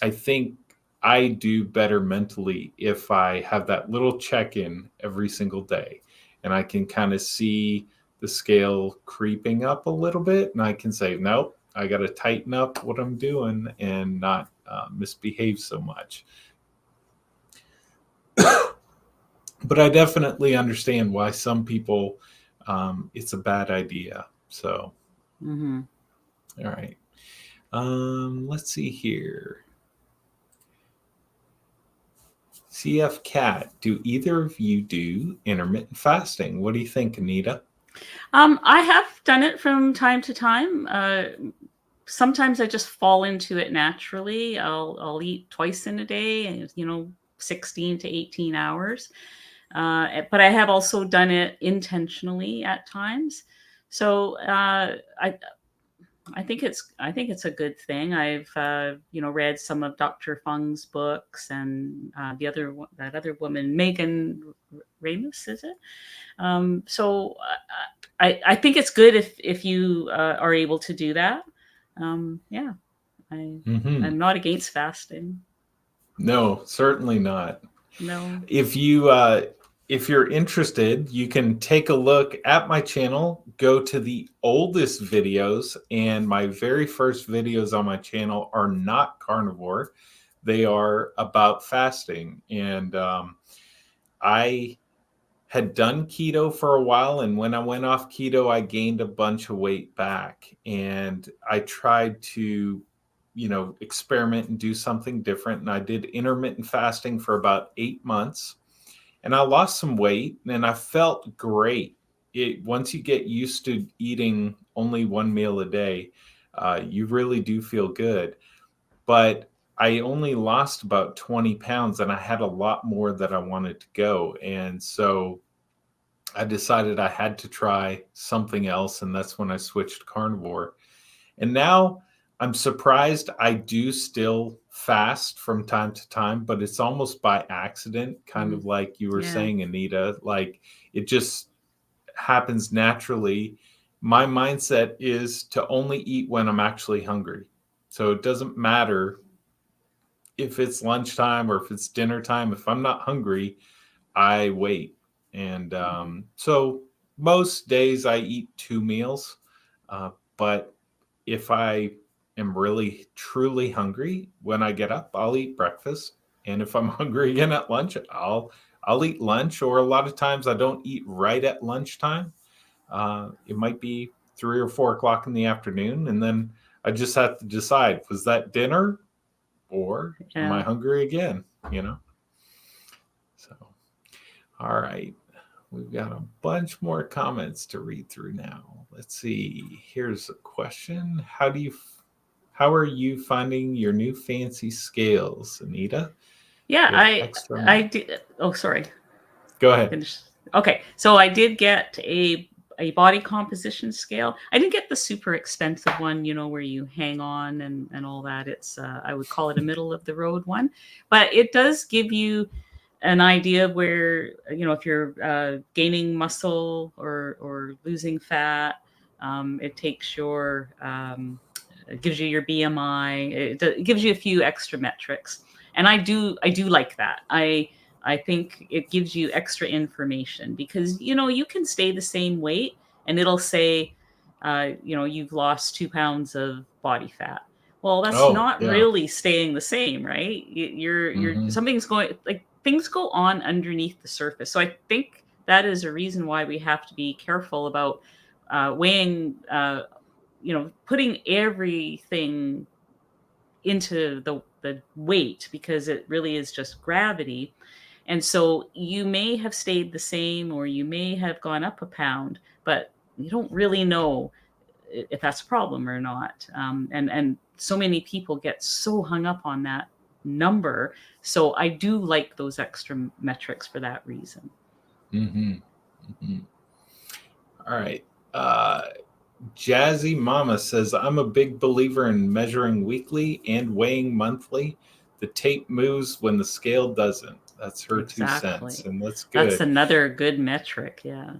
I think I do better mentally if I have that little check-in every single day, and I can kind of see the scale creeping up a little bit, and I can say, nope, I got to tighten up what I'm doing and not misbehave so much. But I definitely understand why some people, it's a bad idea. So, all right. Let's see here. CF Cat, do either of you do intermittent fasting? What do you think, Anita? I have done it from time to time. Sometimes I just fall into it naturally. I'll eat twice in a day, 16 to 18 hours. But I have also done it intentionally at times. So I think it's a good thing. I've read some of Dr. Fung's books, and that other woman, Megan Ramus, is it? So I think it's good if you are able to do that. Yeah, I'm not against fasting. No, certainly not. No. If you're interested, you can take a look at my channel, go to the oldest videos, and my very first videos on my channel are not carnivore. They are about fasting. And I had done keto for a while, and when I went off keto, I gained a bunch of weight back. And I tried to, experiment and do something different. And I did intermittent fasting for about 8 months. And I lost some weight, and I felt great. Once you get used to eating only one meal a day, you really do feel good. But I only lost about 20 pounds, and I had a lot more that I wanted to go. And so I decided I had to try something else, and that's when I switched to carnivore. And now I'm surprised I do still fast from time to time, but it's almost by accident, kind of like you were saying, Anita. Like, it just happens naturally. My mindset is to only eat when I'm actually hungry. So it doesn't matter if it's lunchtime or if it's dinner time. If I'm not hungry, I wait. And so most days I eat 2 meals, but if I am really truly hungry when I get up, I'll eat breakfast. And if I'm hungry again at lunch, I'll eat lunch. Or a lot of times I don't eat right at lunchtime. It might be 3 or 4 o'clock in the afternoon, and then I just have to decide, was that dinner or am I hungry again? So, All right. We've got a bunch more comments to read through now. Let's see. Here's a question. How are you finding your new fancy scales, Anita? Yeah, You have extra. I did. Oh, sorry. Go ahead. Finish. Okay, so I did get a body composition scale. I didn't get the super expensive one, where you hang on and all that. It's I would call it a middle of the road one, but it does give you an idea of where, if you're gaining muscle or losing fat. It takes it gives you your BMI. It gives you a few extra metrics, and I do like that. I think it gives you extra information because you can stay the same weight and it'll say, you've lost 2 pounds of body fat. Well, that's Oh, not yeah. really staying the same, right? You're something's going, like, things go on underneath the surface. So I think that is a reason why we have to be careful about weighing, putting everything into the weight, because it really is just gravity. And so you may have stayed the same or you may have gone up a pound, but you don't really know if that's a problem or not. And so many people get so hung up on that number. So I do like those extra metrics for that reason. All right. Jazzy Mama says, I'm a big believer in measuring weekly and weighing monthly. The tape moves when the scale doesn't. That's her 2 cents, and that's good. That's another good metric. Yeah.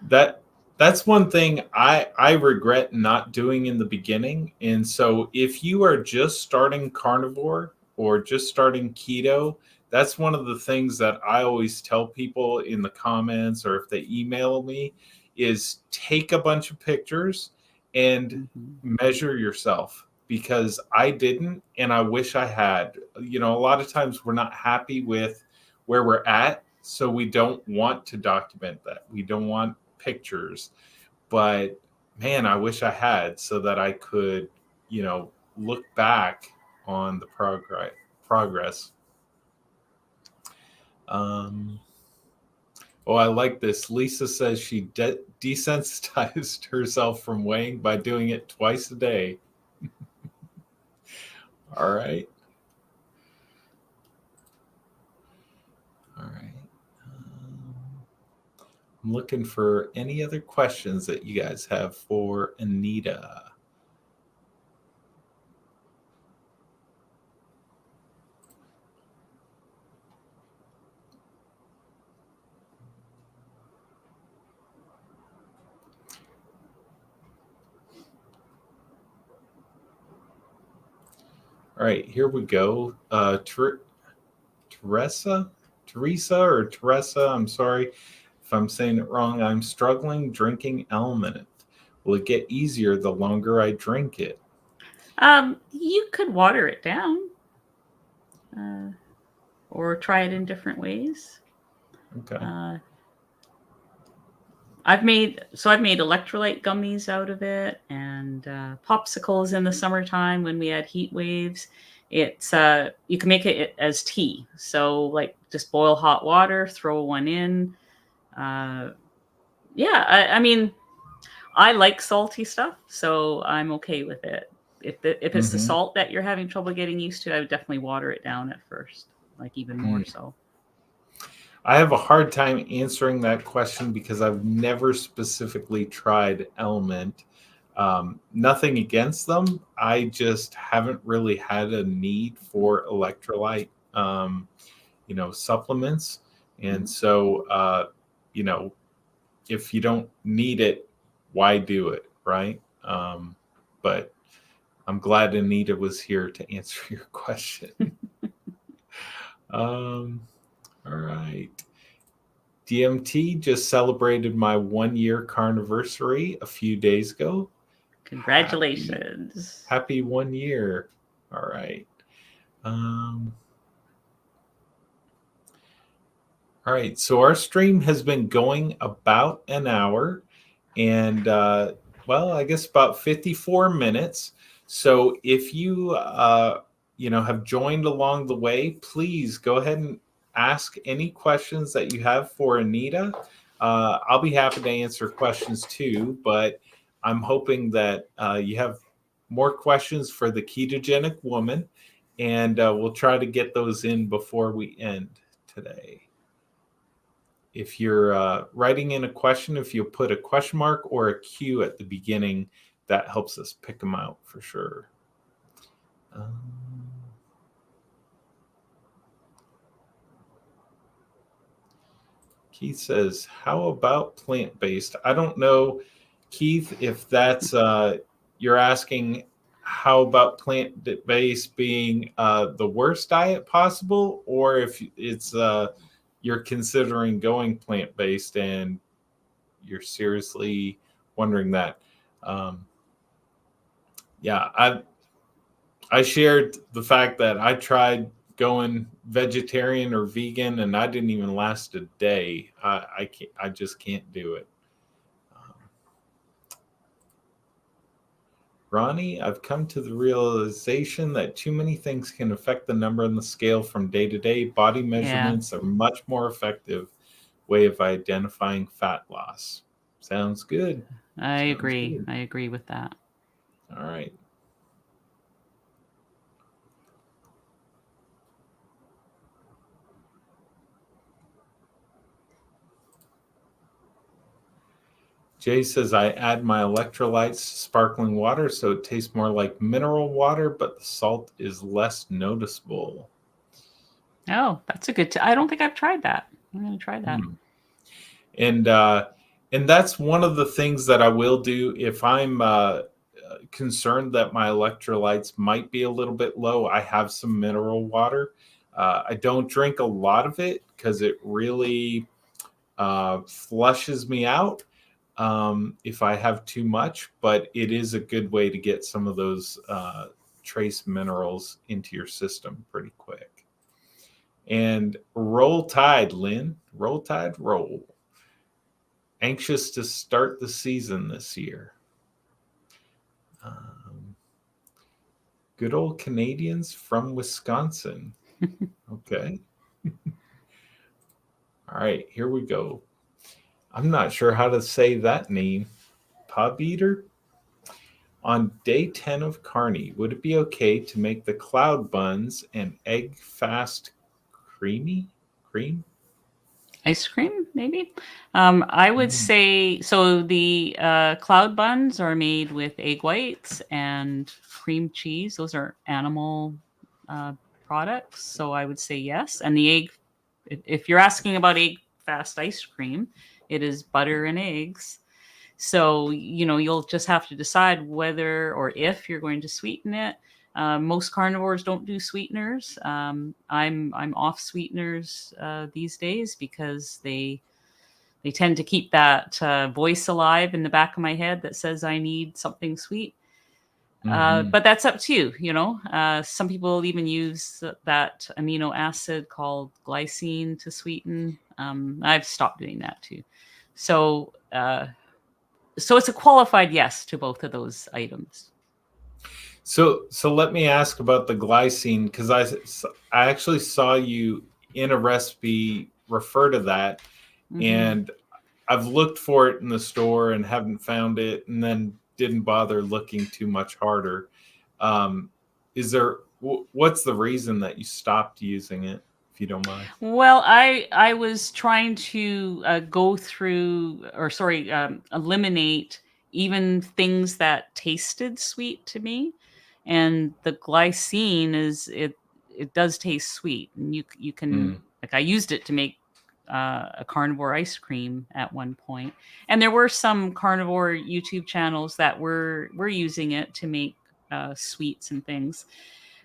That's one thing I regret not doing in the beginning. And so if you are just starting carnivore or just starting keto, that's one of the things that I always tell people in the comments or if they email me is take a bunch of pictures and measure yourself, because I didn't and I wish I had. A lot of times we're not happy with where we're at, so we don't want to document that. We don't want pictures, but man, I wish I had, so that I could, look back on the progress. Oh, I like this. Lisa says she desensitized herself from weighing by doing it twice a day. All right. I'm looking for any other questions that you guys have for Anita. All right, here we go. Teresa, I'm sorry if I'm saying it wrong. I'm struggling drinking LMNT. Will it get easier the longer I drink it? You could water it down, or try it in different ways. Okay. I've made electrolyte gummies out of it, and popsicles in the summertime when we had heat waves. It's you can make it as tea. So, like, just boil hot water, throw one in. Yeah, I mean, I like salty stuff, so I'm okay with it. If it's the salt that you're having trouble getting used to, I would definitely water it down at first, like even more so. I have a hard time answering that question because I've never specifically tried LMNT. Nothing against them. I just haven't really had a need for electrolyte, supplements. And so, if you don't need it, why do it, right? But I'm glad Anita was here to answer your question. All right. DMT just celebrated my 1-year carniversary a few days ago. Congratulations. Happy 1 year. All right. All right. So our stream has been going about an hour and, I guess about 54 minutes. So if you, have joined along the way, please go ahead and ask any questions that you have for Anita. I'll be happy to answer questions too, but I'm hoping that you have more questions for the ketogenic woman, and we'll try to get those in before we end today. If you're writing in a question, if you put a question mark or a Q at the beginning, that helps us pick them out for sure. Keith says, how about plant-based? I don't know, Keith, if that's you're asking how about plant-based being the worst diet possible, or if it's you're considering going plant-based and you're seriously wondering that. Yeah, I shared the fact that I tried going vegetarian or vegan, and I didn't even last a day. I just can't do it. Ronnie, I've come to the realization that too many things can affect the number on the scale from day to day. Body measurements are much more effective way of identifying fat loss. Sounds good. I agree. I agree with that. All right. Jay says, I add my electrolytes to sparkling water so it tastes more like mineral water, but the salt is less noticeable. Oh, that's a good I don't think I've tried that. I'm going to try that. And that's one of the things that I will do if I'm concerned that my electrolytes might be a little bit low. I have some mineral water. I don't drink a lot of it because it really flushes me out if I have too much, but it is a good way to get some of those trace minerals into your system pretty quick. And roll tide, Lynn. Roll tide, roll. Anxious to start the season this year. Good old Canadians from Wisconsin. Okay. All right, here we go. I'm not sure how to say that name. Pub Eater? On day 10 of Carney, would it be okay to make the cloud buns and egg fast cream? Ice cream, maybe? I would say, so the cloud buns are made with egg whites and cream cheese. Those are animal products. So I would say yes. And the egg, if you're asking about egg fast ice cream, it is butter and eggs. So, you'll just have to decide whether or if you're going to sweeten it. Most carnivores don't do sweeteners. I'm off sweeteners these days because they tend to keep that voice alive in the back of my head that says I need something sweet. But that's up to you. Some people even use that amino acid called glycine to sweeten. I've stopped doing that too. So it's a qualified yes to both of those items. So let me ask about the glycine, because I actually saw you in a recipe refer to that, and I've looked for it in the store and haven't found it, and then didn't bother looking too much harder. What's the reason that you stopped using it, if you don't mind? Well, I was trying to eliminate even things that tasted sweet to me, and the glycine it does taste sweet, and you can like I used it to make a carnivore ice cream at one point, and there were some carnivore YouTube channels that were using it to make sweets and things.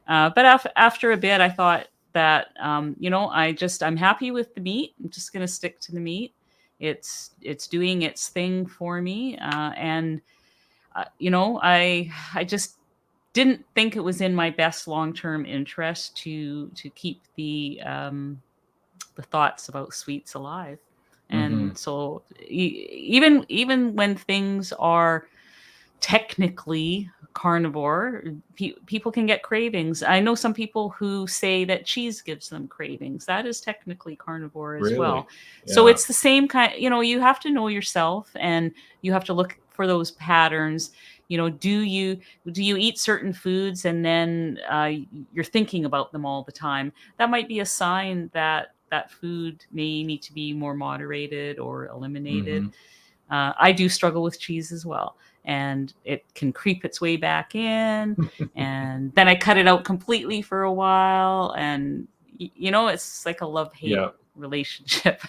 But after a bit, I thought that I'm happy with the meat. I'm just going to stick to the meat. It's doing its thing for me, and I just didn't think it was in my best long-term interest to keep the thoughts about sweets alive. And so even when things are technically carnivore, people can get cravings. I know some people who say that cheese gives them cravings. That is technically carnivore as well. Really? So Yeah. it's the same kind, you have to know yourself, and you have to look for those patterns. Do you eat certain foods, and then you're thinking about them all the time? That might be a sign that that food may need to be more moderated or eliminated. Hmm. I do struggle with cheese as well, and it can creep its way back in, and then I cut it out completely for a while, and it's like a love-hate Yeah. relationship.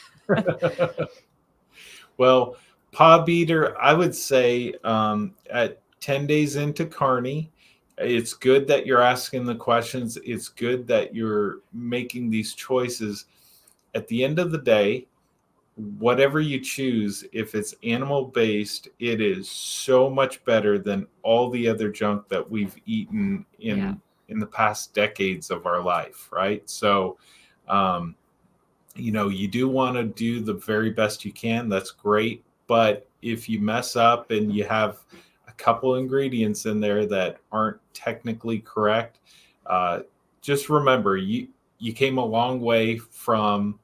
Well, paw beater, I would say at 10 days into Carney, it's good that you're asking the questions. It's good that you're making these choices. At the end of the day, whatever you choose, if it's animal based, it is so much better than all the other junk that we've eaten Yeah. in the past decades of our life, right? So, um, you do want to do the very best you can. That's great. But if you mess up and you have a couple ingredients in there that aren't technically correct, uh, just remember you came a long way from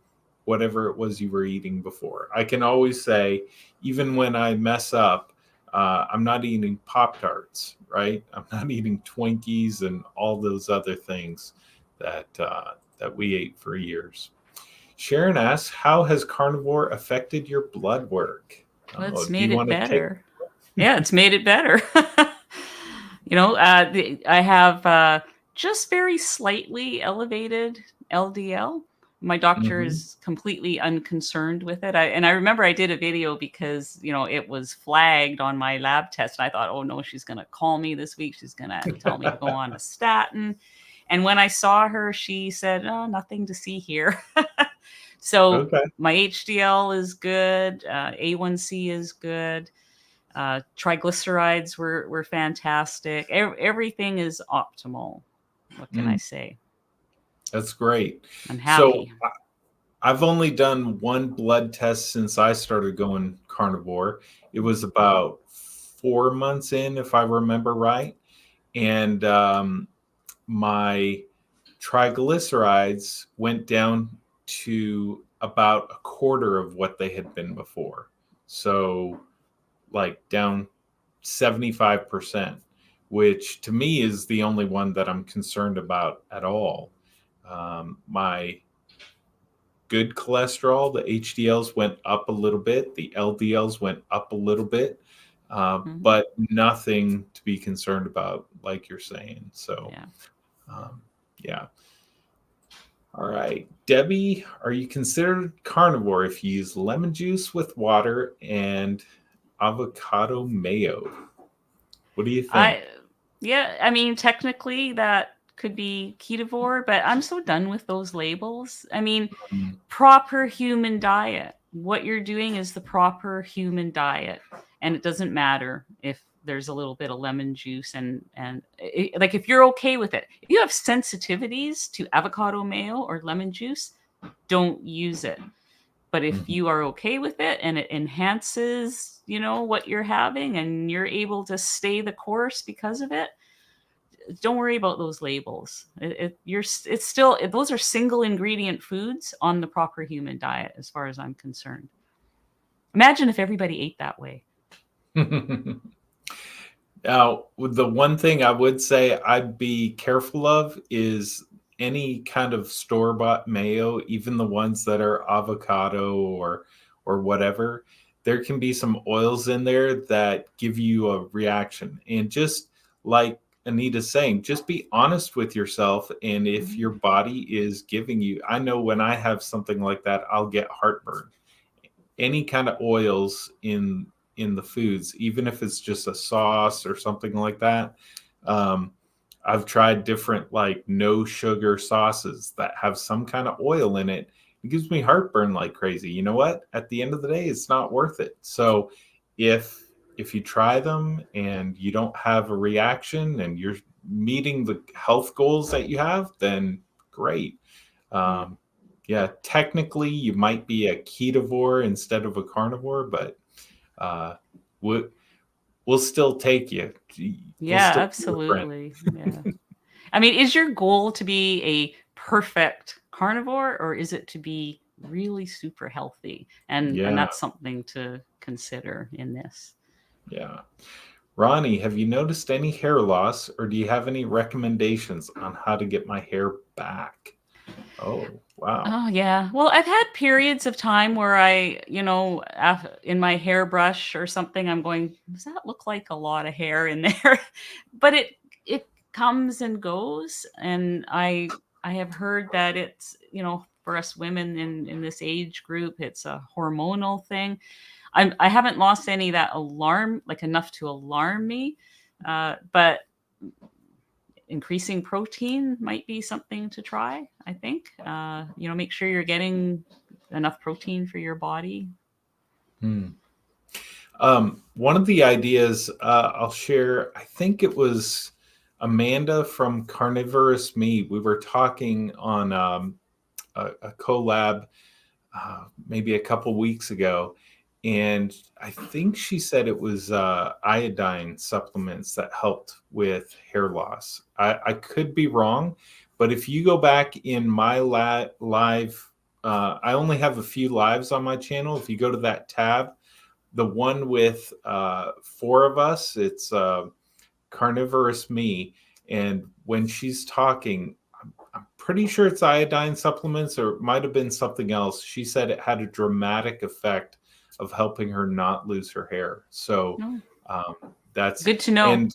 whatever it was you were eating before. I can always say, even when I mess up, I'm not eating Pop Tarts, right? I'm not eating Twinkies and all those other things that we ate for years. Sharon asks, "How has carnivore affected your blood work?" Well, Oh, it's do made you it want to take? better. Yeah, it's made it better. I have just very slightly elevated LDL. My doctor Mhm. is completely unconcerned with it. And I remember I did a video because, it was flagged on my lab test. And I thought, oh no, she's going to call me this week. She's going to tell me to go on a statin. And when I saw her, she said, oh, nothing to see here. So Okay. my HDL is good. A1C is good. Triglycerides were fantastic. Everything is optimal. What can I Mm, say? that's great. I'm So happy. I've only done one blood test since I started going carnivore. It was about 4 months in, if I remember right, and my triglycerides went down to about a quarter of what they had been before. So, like, down 75%, which to me is the only one that I'm concerned about at all. My good cholesterol, the HDLs went up a little bit, the LDLs went up a little bit, Mhm. but nothing to be concerned about, like you're saying. So, Yeah. um, yeah. All right. Debbie, are you considered carnivore if you use lemon juice with water and avocado mayo? What do you think? I Yeah, I mean technically that could be ketovore, but I'm so done with those labels. I mean, Mm, proper human diet. What you're doing is the proper human diet, and it doesn't matter if there's a little bit of lemon juice like if you're okay with it. If you have sensitivities to avocado mayo or lemon juice, don't use it. But if mhm. you are okay with it and it enhances, what you're having, and you're able to stay the course because of it, don't worry about those labels. It's still, those are single ingredient foods on the proper human diet, as far as I'm concerned. Imagine if everybody ate that way. Now, the one thing I would say I'd be careful of is any kind of store-bought mayo, even the ones that are avocado or whatever. There can be some oils in there that give you a reaction. And just like Anita's saying, just be honest with yourself. And if Mhm. your body is giving you, I know when I have something like that, I'll get heartburn. Any kind of oils in the foods, even if it's just a sauce or something like that. Um, I've tried different like no sugar sauces that have some kind of oil in it. It gives me heartburn like crazy. You know what? At the end of the day, it's not worth it. So if you try them and you don't have a reaction and you're meeting the health goals that you have, then great. Yeah. Um, yeah, technically you might be a ketovore instead of a carnivore, but uh, would we'll still take you. We'll Yeah, still be your friend. absolutely. Yeah. I mean, is your goal to be a perfect carnivore, or is it to be really super healthy? And Yeah, that's something to consider in this. yeah. Ronnie, have you noticed any hair loss, or do you have any recommendations on how to get my hair back? Oh, wow. Oh yeah. Well, I've had periods of time where I, in my hairbrush or something, I'm going, does that look like a lot of hair in there? But it comes and goes, and I have heard that it's, for us women in this age group, it's a hormonal thing. I haven't lost any that like enough to alarm me, but increasing protein might be something to try. I think, make sure you're getting enough protein for your body. Hmm. One of the ideas I'll share, I think it was Amanda from Carnivorous Me. We were talking on a collab maybe a couple weeks ago, and I think she said it was iodine supplements that helped with hair loss. I could be wrong, but if you go back in my live, I only have a few lives on my channel. If you go to that tab, the one with four of us, it's Carnivorous Me, and when she's talking, I'm pretty sure it's iodine supplements, or it might have been something else. She said it had a dramatic effect of helping her not lose her hair. So No, um, that's good to know.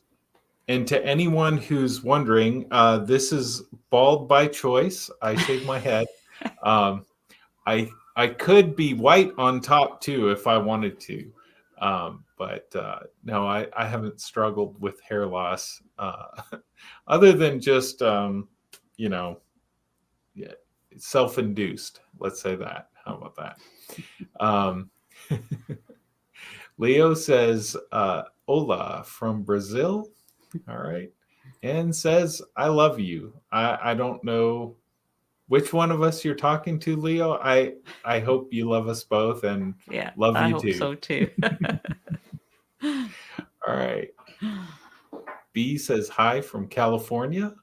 and to anyone who's wondering, this is bald by choice. I shave my head. Um, I could be white on top too if I wanted to. But no, I haven't struggled with hair loss other than just, you know, yeah, self-induced. Let's say that. How about that? Um, Leo says, hola from Brazil. All right. And says, I love you. I don't know which one of us you're talking to, Leo. I hope you love us both and Yeah, love I you hope too. so too. All right. B says hi from California.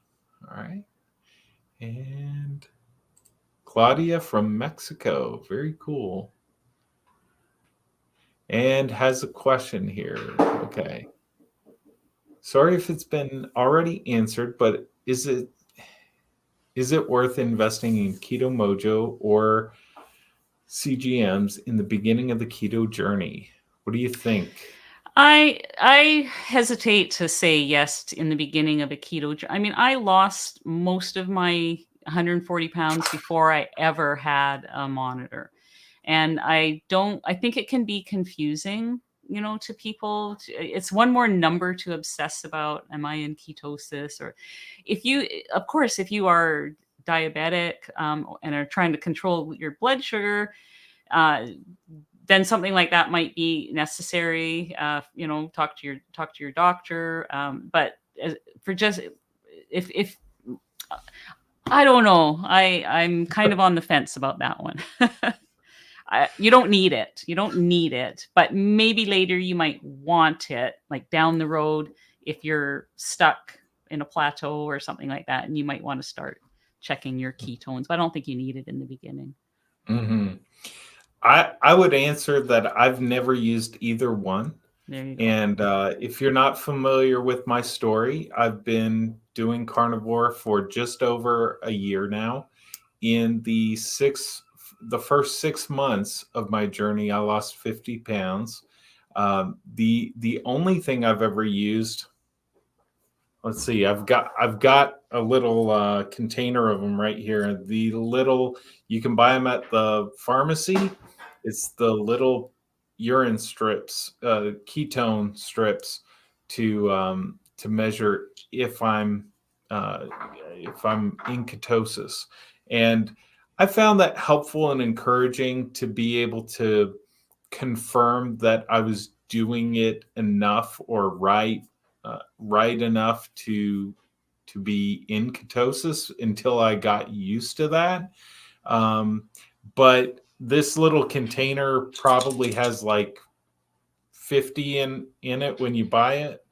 All right. And Claudia from Mexico. Very cool. And has a question here. Okay. Sorry if it's been already answered, but is it worth investing in Ketomojo or CGMs in the beginning of the keto journey? What do you think? I hesitate to say yes in the beginning of a keto. I mean, I lost most of my 140 pounds before I ever had a monitor. And I think it can be confusing, to people. It's one more number to obsess about. Am I in ketosis? Or of course, if you are diabetic, and are trying to control your blood sugar, uh, then something like that might be necessary. Talk to your doctor. But for just if I don't know, I'm kind of on the fence about that one. You don't need it. You don't need it, but maybe later you might want it, like down the road, if you're stuck in a plateau or something like that, and you might want to start checking your ketones. But I don't think you need it in the beginning. Mm-hmm. I would answer that I've never used either one. There you go. And if you're not familiar with my story, I've been doing carnivore for just over a year now. In the first 6 months of my journey, I lost 50 pounds. The only thing I've ever used, let's see, I've got a little container of them right here. The little, you can buy them at the pharmacy. It's the little urine strips, ketone strips, to measure uh, if I'm in ketosis. And I found that helpful and encouraging to be able to confirm that I was doing it enough or right enough to be in ketosis until I got used to that. But this little container probably has like 50 in it when you buy it,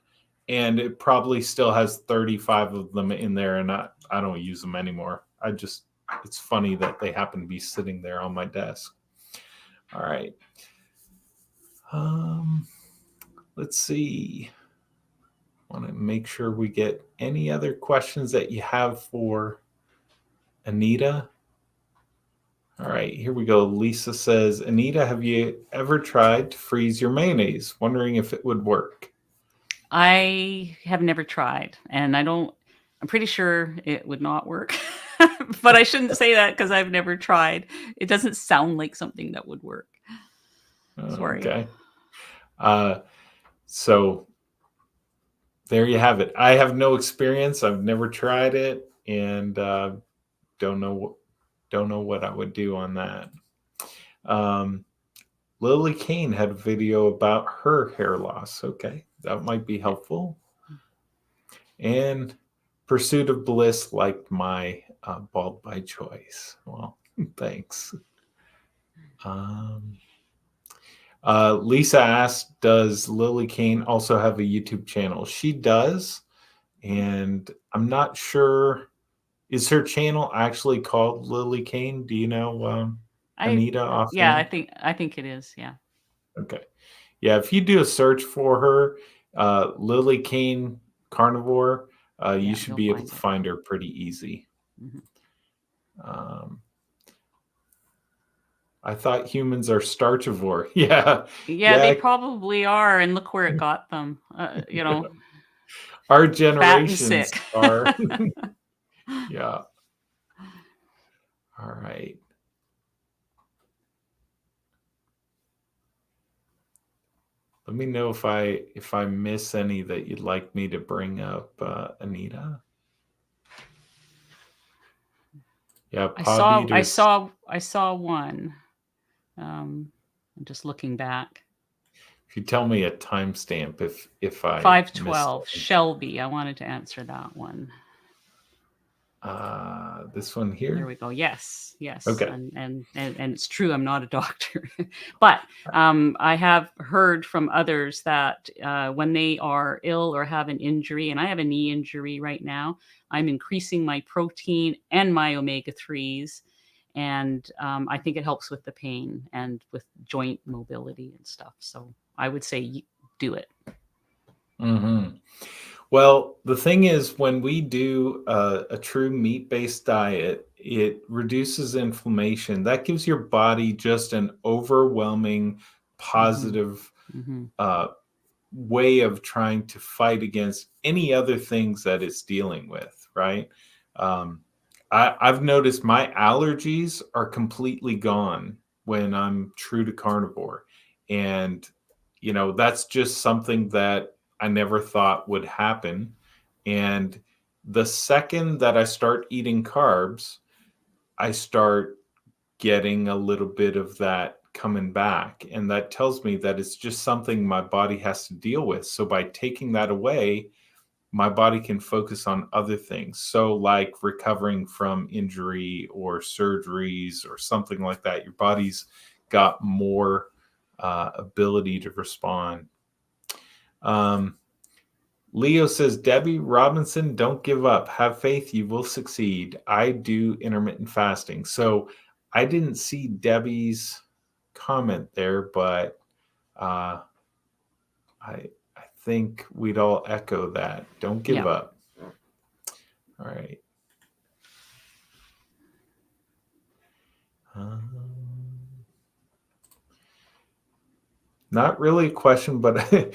and it probably still has 35 of them in there, and I don't use them anymore. It's funny that they happen to be sitting there on my desk. All right. Let's see. I want to make sure we get any other questions that you have for Anita. All right, here we go. Lisa says, Anita, have you ever tried to freeze your mayonnaise? Wondering if it would work. I have never tried, and I'm pretty sure it would not work. But I shouldn't say that because I've never tried. It doesn't sound like something that would work. Sorry. Okay. So there you have it. I have no experience. I've never tried it, and don't know what I would do on that. Lily Kane had a video about her hair loss. Okay, that might be helpful. And Pursuit of Bliss liked my bald by choice. Well, thanks. Lisa asked, does Lily Kane also have a YouTube channel? She does, and I'm not sure. Is her channel actually called Lily Kane? Do you know, Anita? Offhand? Yeah, I think it is. Yeah. Okay. Yeah, if you do a search for her, Lily Kane Carnivore, you should be able to find her pretty easy. Mm-hmm. I thought humans are starchivore. Yeah, they probably are, and look where it got them. Our generations are. Yeah. All right. Let me know if I miss any that you'd like me to bring up, Anita. Yeah, I saw one. I'm just looking back. If you tell me a timestamp, if I 512 Shelby, I wanted to answer that one. This one here. There we go. Yes. Okay. And it's true. I'm not a doctor, but I have heard from others that when they are ill or have an injury, and I have a knee injury right now, I'm increasing my protein and my omega-3s, and I think it helps with the pain and with joint mobility and stuff. So I would say do it. Mm-hmm. Well, the thing is, when we do a true meat-based diet, it reduces inflammation. That gives your body just an overwhelming positive way of trying to fight against any other things that it's dealing with, right? I've noticed my allergies are completely gone when I'm true to carnivore. And, that's just something that I never thought would happen. And the second that I start eating carbs, I start getting a little bit of that coming back. And that tells me that it's just something my body has to deal with. So by taking that away, my body can focus on other things. So like recovering from injury or surgeries or something like that, your body's got more ability to respond. Leo says, Debbie Robinson, don't give up. Have faith. You will succeed. I do intermittent fasting. So I didn't see Debbie's comment there, but I think we'd all echo that. Don't give up. All right. Not really a question, but I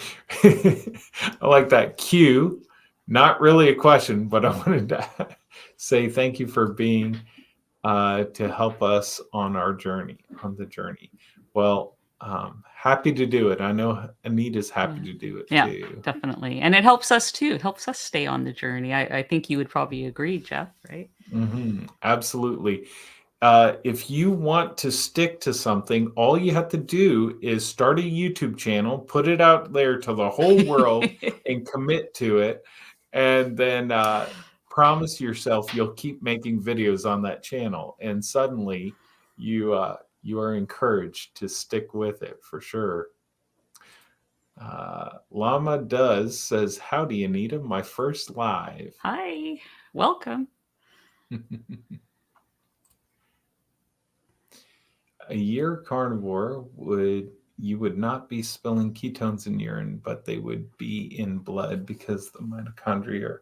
like that cue. Not really a question, but I wanted to say thank you for being to help us on the journey. Well, happy to do it. I know Anita's happy to do it too. Definitely. And it helps us too. It helps us stay on the journey. I think you would probably agree, Jeff, right? Mm-hmm. Absolutely. If you want to stick to something, all you have to do is start a YouTube channel, put it out there to the whole world and commit to it. And then promise yourself you'll keep making videos on that channel. And suddenly you are encouraged to stick with it for sure. Llama Does says, "Howdy, Anita, my first live." Hi, welcome. A year carnivore would not be spilling ketones in urine, but they would be in blood because the mitochondria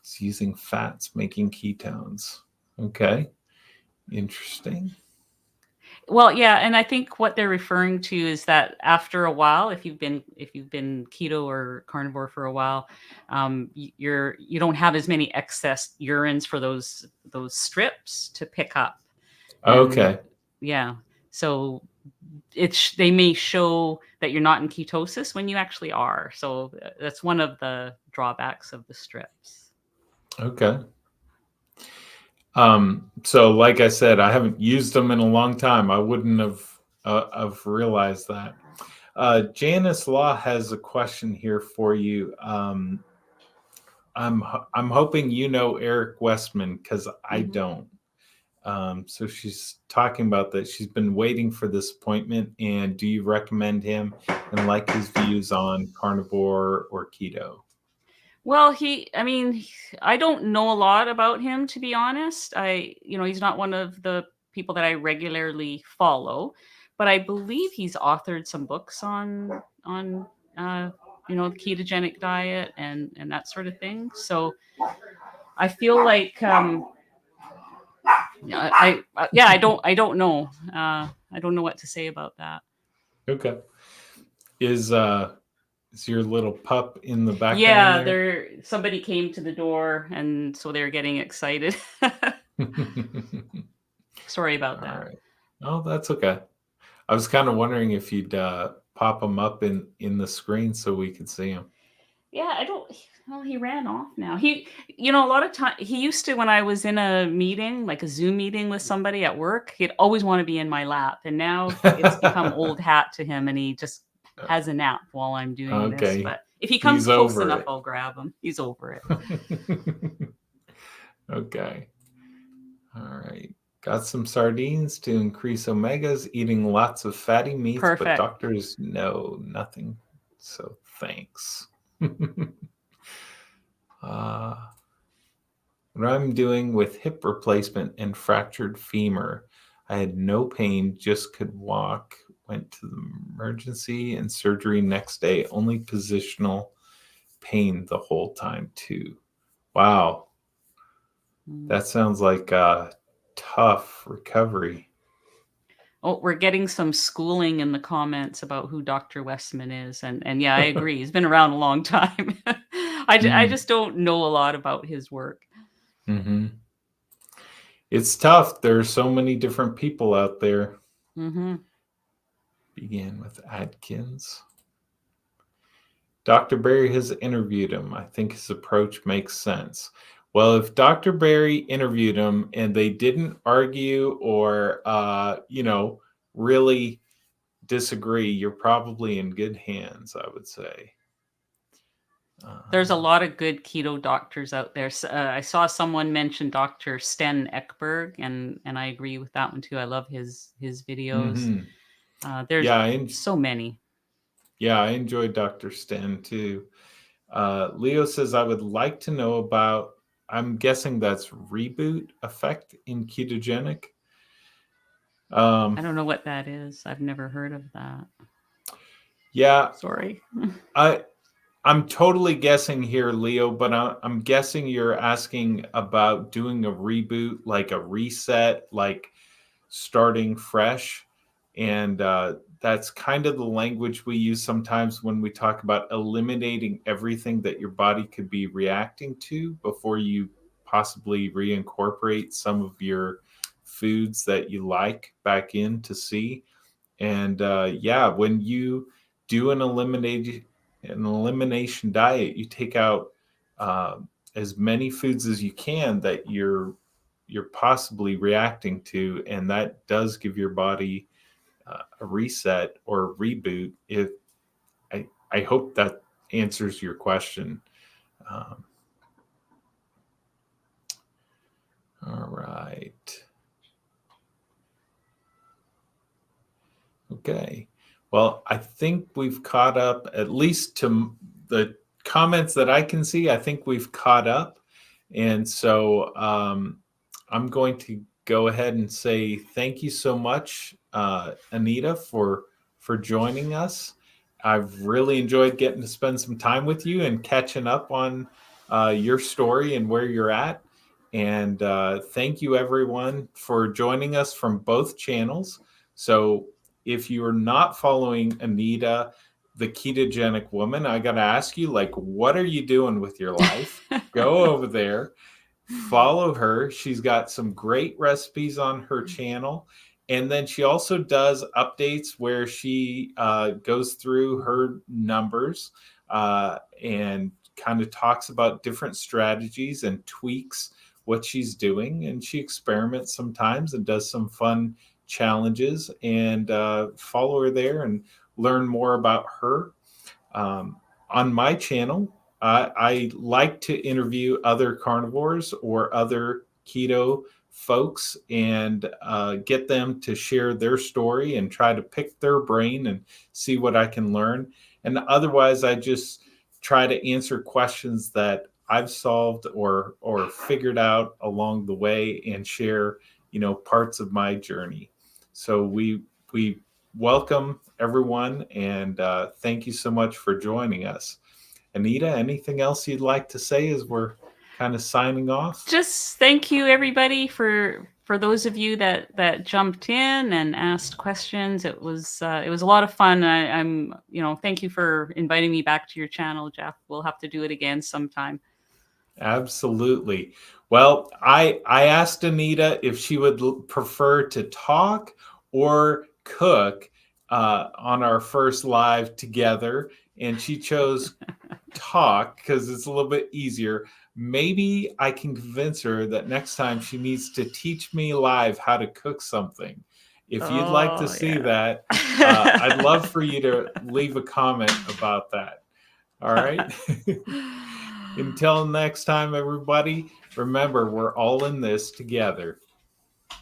is using fats making ketones. Okay, interesting. Well, yeah, and I think what they're referring to is that after a while, if you've been keto or carnivore for a while, you don't have as many excess urines for those strips to pick up, and Okay, yeah, so they may show that you're not in ketosis when you actually are. So that's one of the drawbacks of the strips. okay. So like I said, I haven't used them in a long time. I wouldn't have realized that. Janice Law has a question here for you. I'm hoping you know Eric Westman because I Mhm. don't. So she's talking about that. She's been waiting for this appointment, and do you recommend him and like his views on carnivore or keto? Well, I don't know a lot about him, to be honest. He's not one of the people that I regularly follow, but I believe he's authored some books on uh, the ketogenic diet and that sort of thing. So I feel like yeah, I don't know. I don't know what to say about that. Okay. Is your little pup in the background Yeah, there? somebody came to the door, and so they're getting excited. All Sorry about that. right. Oh, that's okay. I was kind of wondering if you'd pop them up in the screen so we could see them. Yeah, I don't. Well, he ran off now. A lot of time he used to, when I was in a meeting, like a Zoom meeting with somebody at work, he'd always want to be in my lap, and now it's become old hat to him, and he just has a nap while I'm doing this. Okay, But if he comes he's close over enough, it. I'll grab him. He's over it. Okay. All right. Got some sardines to increase omegas, eating lots of fatty meats, but Perfect. doctors know nothing. So thanks. uh, what I'm doing with hip replacement and fractured femur. I had no pain, just could walk. Went to the emergency and surgery next day. Only positional pain the whole time, too. Wow. Mm. That sounds like a tough recovery. Oh, we're getting some schooling in the comments about who Dr. Westman is, and yeah, I agree. He's been around a long time. I Mm, just don't know a lot about his work. hmm It's tough. There are so many different people out there. Hmm. Began with Adkins. Dr. Barry has interviewed him. I think his approach makes sense. Well, if Dr. Barry interviewed him and they didn't argue or, really disagree, you're probably in good hands, I would say. There's a Um, lot of good keto doctors out there. I saw someone mention Dr. Sten Ekberg, and I agree with that one too. I love his videos. mhm. There's Yeah, so many. I enjoy Dr. Sten too. Leo says, I would like to know about, I'm guessing that's reboot effect in ketogenic. I Um, don't know what that is. I've never heard of that. yeah, Sorry. I, I'm totally guessing here, Leo, but I'm guessing you're asking about doing a reboot, like a reset, like starting fresh. And that's kind of the language we use sometimes when we talk about eliminating everything that your body could be reacting to before you possibly reincorporate some of your foods that you like back in to see. And yeah, when you do an elimination diet, you take out uh, as many foods as you can that you're possibly reacting to, and that does give your body a reset or a reboot. If I hope that answers your question. Um, all right. Okay. Well, I think we've caught up, at least to the comments that I can see. I think we've caught up. And so I'm going to go ahead and say thank you so much, Anita, for joining us. I've really enjoyed getting to spend some time with you and catching up on your story and where you're at. And thank you, everyone, for joining us from both channels. So if you are not following Anita, the ketogenic woman, I got to ask you, like, what are you doing with your life? Go over there, follow her. She's got some great recipes on her channel. And then she also does updates where she goes through her numbers and kind of talks about different strategies and tweaks what she's doing. And she experiments sometimes and does some fun challenges. And follow her there and learn more about her. On my channel, I like to interview other carnivores or other keto folks and get them to share their story and try to pick their brain and see what I can learn. And otherwise, I just try to answer questions that I've solved or figured out along the way and share, parts of my journey. So we welcome everyone, and thank you so much for joining us. Anita, anything else you'd like to say as we're kind of signing off? Just thank you, everybody, for those of you that jumped in and asked questions. It was a lot of fun. I'm thank you for inviting me back to your channel, Jeff. We'll have to do it again sometime. Absolutely. Well, I asked Anita if she would prefer to talk or cook on our first live together, and she chose talk because it's a little bit easier. Maybe I can convince her that next time she needs to teach me live how to cook something. If you'd like to see that, I'd love for you to leave a comment about that. All right. Until next time, everybody, remember, we're all in this together.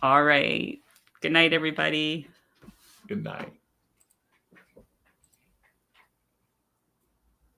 All right. Good night, everybody. Good night.